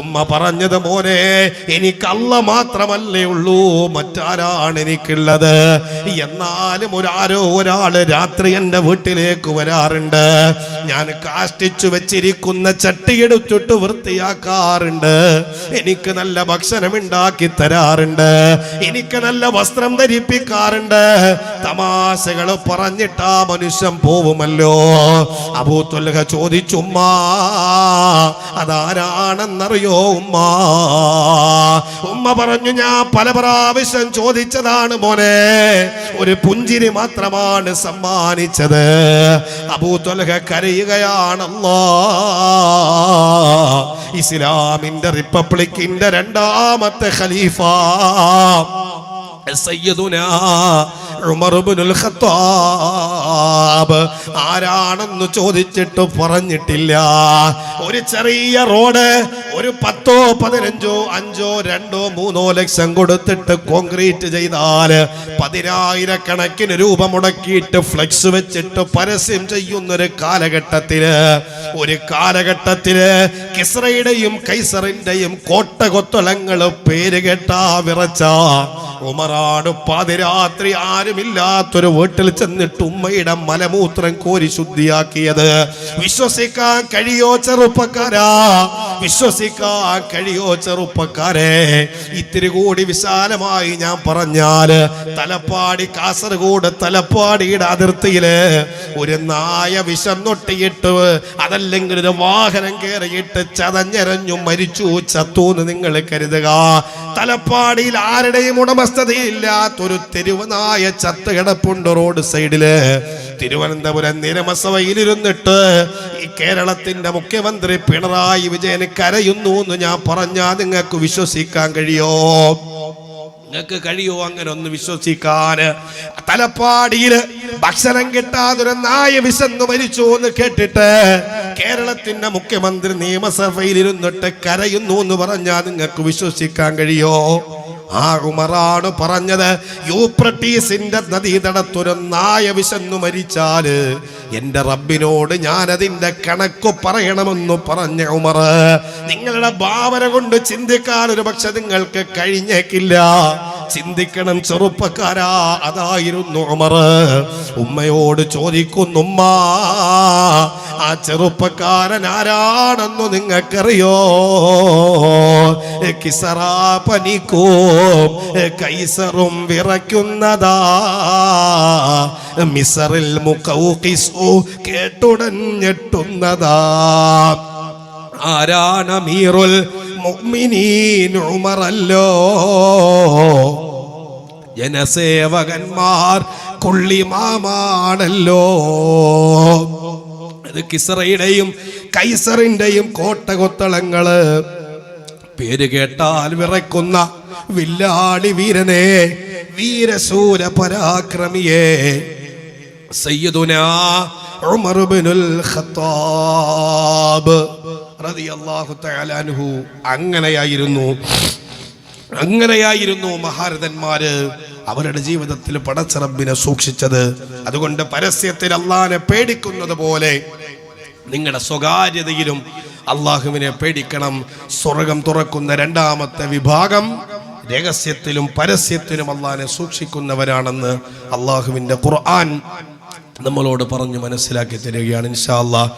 ഉമ്മ പറഞ്ഞത്, മോനെ, എനിക്ക് അല്ലാഹ് മാത്രമല്ലേ ഉള്ളൂ, മറ്റാരാണ് എനിക്കുള്ളത്? എന്നാലും ഒരാള് രാത്രി എൻ്റെ വീട്ടിലേക്ക് വരാറുണ്ട്. ഞാൻ കാഷ്ടിച്ചു വെച്ചിരിക്കുന്ന ചട്ടിയെടുത്തിട്ട് വൃത്തിയാക്കാറുണ്ട്. എനിക്ക് നല്ല ഭക്ഷണം ഉണ്ടാക്കി തരാറുണ്ട്. എനിക്ക് നല്ല വസ്ത്രം ധരിപ്പിക്കാറുണ്ട്. തമാശകൾ പറഞ്ഞിട്ടാ മനുഷ്യൻ പോവുമല്ലോ. അബൂ ത്വൽഹ ചോദിച്ചു, ഉമ്മാ അതാരാണെന്നറിയോ ഉമ്മ? ഉമ്മ പറഞ്ഞു, ഞാൻ പല പ്രാവശ്യം ചോദിച്ചതാണ് മോനെ, ഒരു പുഞ്ചിരി മാത്രമാണ് സമ്മാനിച്ചത്. അബൂ ത്വൽഹ കരയുകയാണല്ലോ. ഇസ്ലാമിന്റെ റിപ്പബ്ലിക്കിന്റെ രണ്ടാമത്തെ ഖലീഫ സയ്യിദുനാ ഉമർ ഇബ്നുൽ ഖത്താബ് ആരാണെന്ന് ചോദിച്ചിട്ട് പറഞ്ഞിട്ടില്ല. ഒരു ചെറിയ റോഡ് ഒരു 10, 15, 5, 2, 3 ലക്ഷം കൊടുത്തിട്ട് കോൺക്രീറ്റ് ചെയ്താൽ 10,000 രൂപ മുടക്കിയിട്ട് ഫ്ലെക്സ് വെച്ചിട്ട് പരസ്യം ചെയ്യുന്നൊരു കാലഘട്ടത്തില് കിസ്റയുടെയും കൈസറിന്റെയും കോട്ടകൊത്തളങ്ങൾ പേര് കേട്ടാ വിറച്ച ഉമറാണ് പാതിരാത്രി ആരുമില്ലാത്തൊരു വീട്ടിൽ ചെന്നിട്ട് ഉമ്മയുടെ മലമൂത്രം കോരി ശുദ്ധിയാക്കിയത്. വിശ്വസിക്കാൻ കഴിയോ ചെറുപ്പക്കാരാ? വിശ്വസിക്കാൻ കഴിയോ ചെറുപ്പക്കാരെ? ഇത്തിരി കൂടി വിശാലമായി ഞാൻ പറഞ്ഞാല്, തലപ്പാടി കാസർഗോഡ് തലപ്പാടിയുടെ അതിർത്തിയില് ഒരു നായ വിശന്നൊട്ടിയിട്ട്, അതല്ലെങ്കിൽ ഒരു വാഹനം കയറിയിട്ട് ചതഞ്ഞരഞ്ഞു മരിച്ചു ചത്തൂന്ന് നിങ്ങൾ കരുതുക. തലപ്പാടിയിൽ ആരുടെയും ഉടമസ്ഥതയില്ലാത്തൊരു തെരുവ് നായ ചത്ത് കിടപ്പുണ്ട് റോഡ് സൈഡില്. തിരുവനന്തപുരം നിയമസഭയിലിരുന്നിട്ട് ഈ കേരളത്തിന്റെ മുഖ്യമന്ത്രി പിണറായി വിജയൻ കരയുന്നു എന്ന് ഞാൻ പറഞ്ഞാൽ നിങ്ങൾക്ക് വിശ്വസിക്കാൻ കഴിയോ? നിങ്ങൾക്ക് കഴിയോ അങ്ങനെ ഒന്ന് വിശ്വസിക്കാൻ? തലപ്പാടിയില് ഭക്ഷണം കിട്ടാതൊരു നായ വിശന്നു മരിച്ചു എന്ന് കേട്ടിട്ട് കേരളത്തിന്റെ മുഖ്യമന്ത്രി നിയമസഭയിൽ ഇരുന്നിട്ട് കരയുന്നു എന്ന് പറഞ്ഞാൽ നിങ്ങൾക്ക് വിശ്വസിക്കാൻ കഴിയോ? ആ ഉമറാണ് പറഞ്ഞത്, യൂഫ്രട്ടീസിന്റെ നദീതടത്തൊരു നായ വിശന്നു മരിച്ചാല് എന്റെ റബ്ബിനോട് ഞാൻ അതിന്റെ കണക്ക് പറയണമെന്ന് പറഞ്ഞ ഉമർ. നിങ്ങളുടെ ഭാവന കൊണ്ട് ചിന്തിക്കാൻ ഒരു പക്ഷെ നിങ്ങൾക്ക് കഴിഞ്ഞേക്കില്ല. ചിന്തിക്കണം ചെറുപ്പക്കാരാ. അതായിരുന്നു ഉമർ. ഉമ്മയോട് ചോദിക്കുന്നു, ഉമ്മ ആ ചെറുപ്പക്കാരൻ ആരാണെന്നു നിങ്ങൾക്കറിയോ? കിസറാ പനിക്കും കൈസറും വിറയ്ക്കുന്നതാ, മിസറിൽ മുഖൗഖിസു കേട്ടുടൻ ഞെട്ടുന്നതാ. ആരാണ് അമീറുൽ മുഅ്മിനീൻ? ഉമറല്ലോ. ജനസേവകന്മാർ കൊള്ളിമാമാണല്ലോ. ഇത് കിസ്റയുടെയും കൈസറിന്റെയും കോട്ടകൊത്തളങ്ങള്. പേര് കേട്ടാൽ വിറയ്ക്കുന്ന വില്ലാളി വീരനെ, വീരശൂര പരാക്രമിയെ സയ്യിദുനാ ഉമർ ഇബ്നുൽ ഖത്താബ് റളിയല്ലാഹു തആല അൻഹു. അങ്ങനെയായിരുന്നു മഹാരഥന്മാര് അവരുടെ ജീവിതത്തിൽ പടച്ച റബ്ബിനെ സൂക്ഷിച്ചത്. അതുകൊണ്ട് പരസ്യത്തിൽ അല്ലാഹുവിനെ പേടിക്കുന്നത് പോലെ നിങ്ങളുടെ സ്വകാര്യതയിലും അള്ളാഹുവിനെ പേടിക്കണം. സ്വർഗം തുറക്കുന്ന രണ്ടാമത്തെ വിഭാഗം രഹസ്യത്തിലും പരസ്യത്തിലും അള്ളാഹിനെ സൂക്ഷിക്കുന്നവരാണെന്ന് അള്ളാഹുവിന്റെ ഖുർആൻ നമ്മളോട് പറഞ്ഞു മനസ്സിലാക്കി തരികയാണ്. ഇൻഷാ അല്ലാഹ്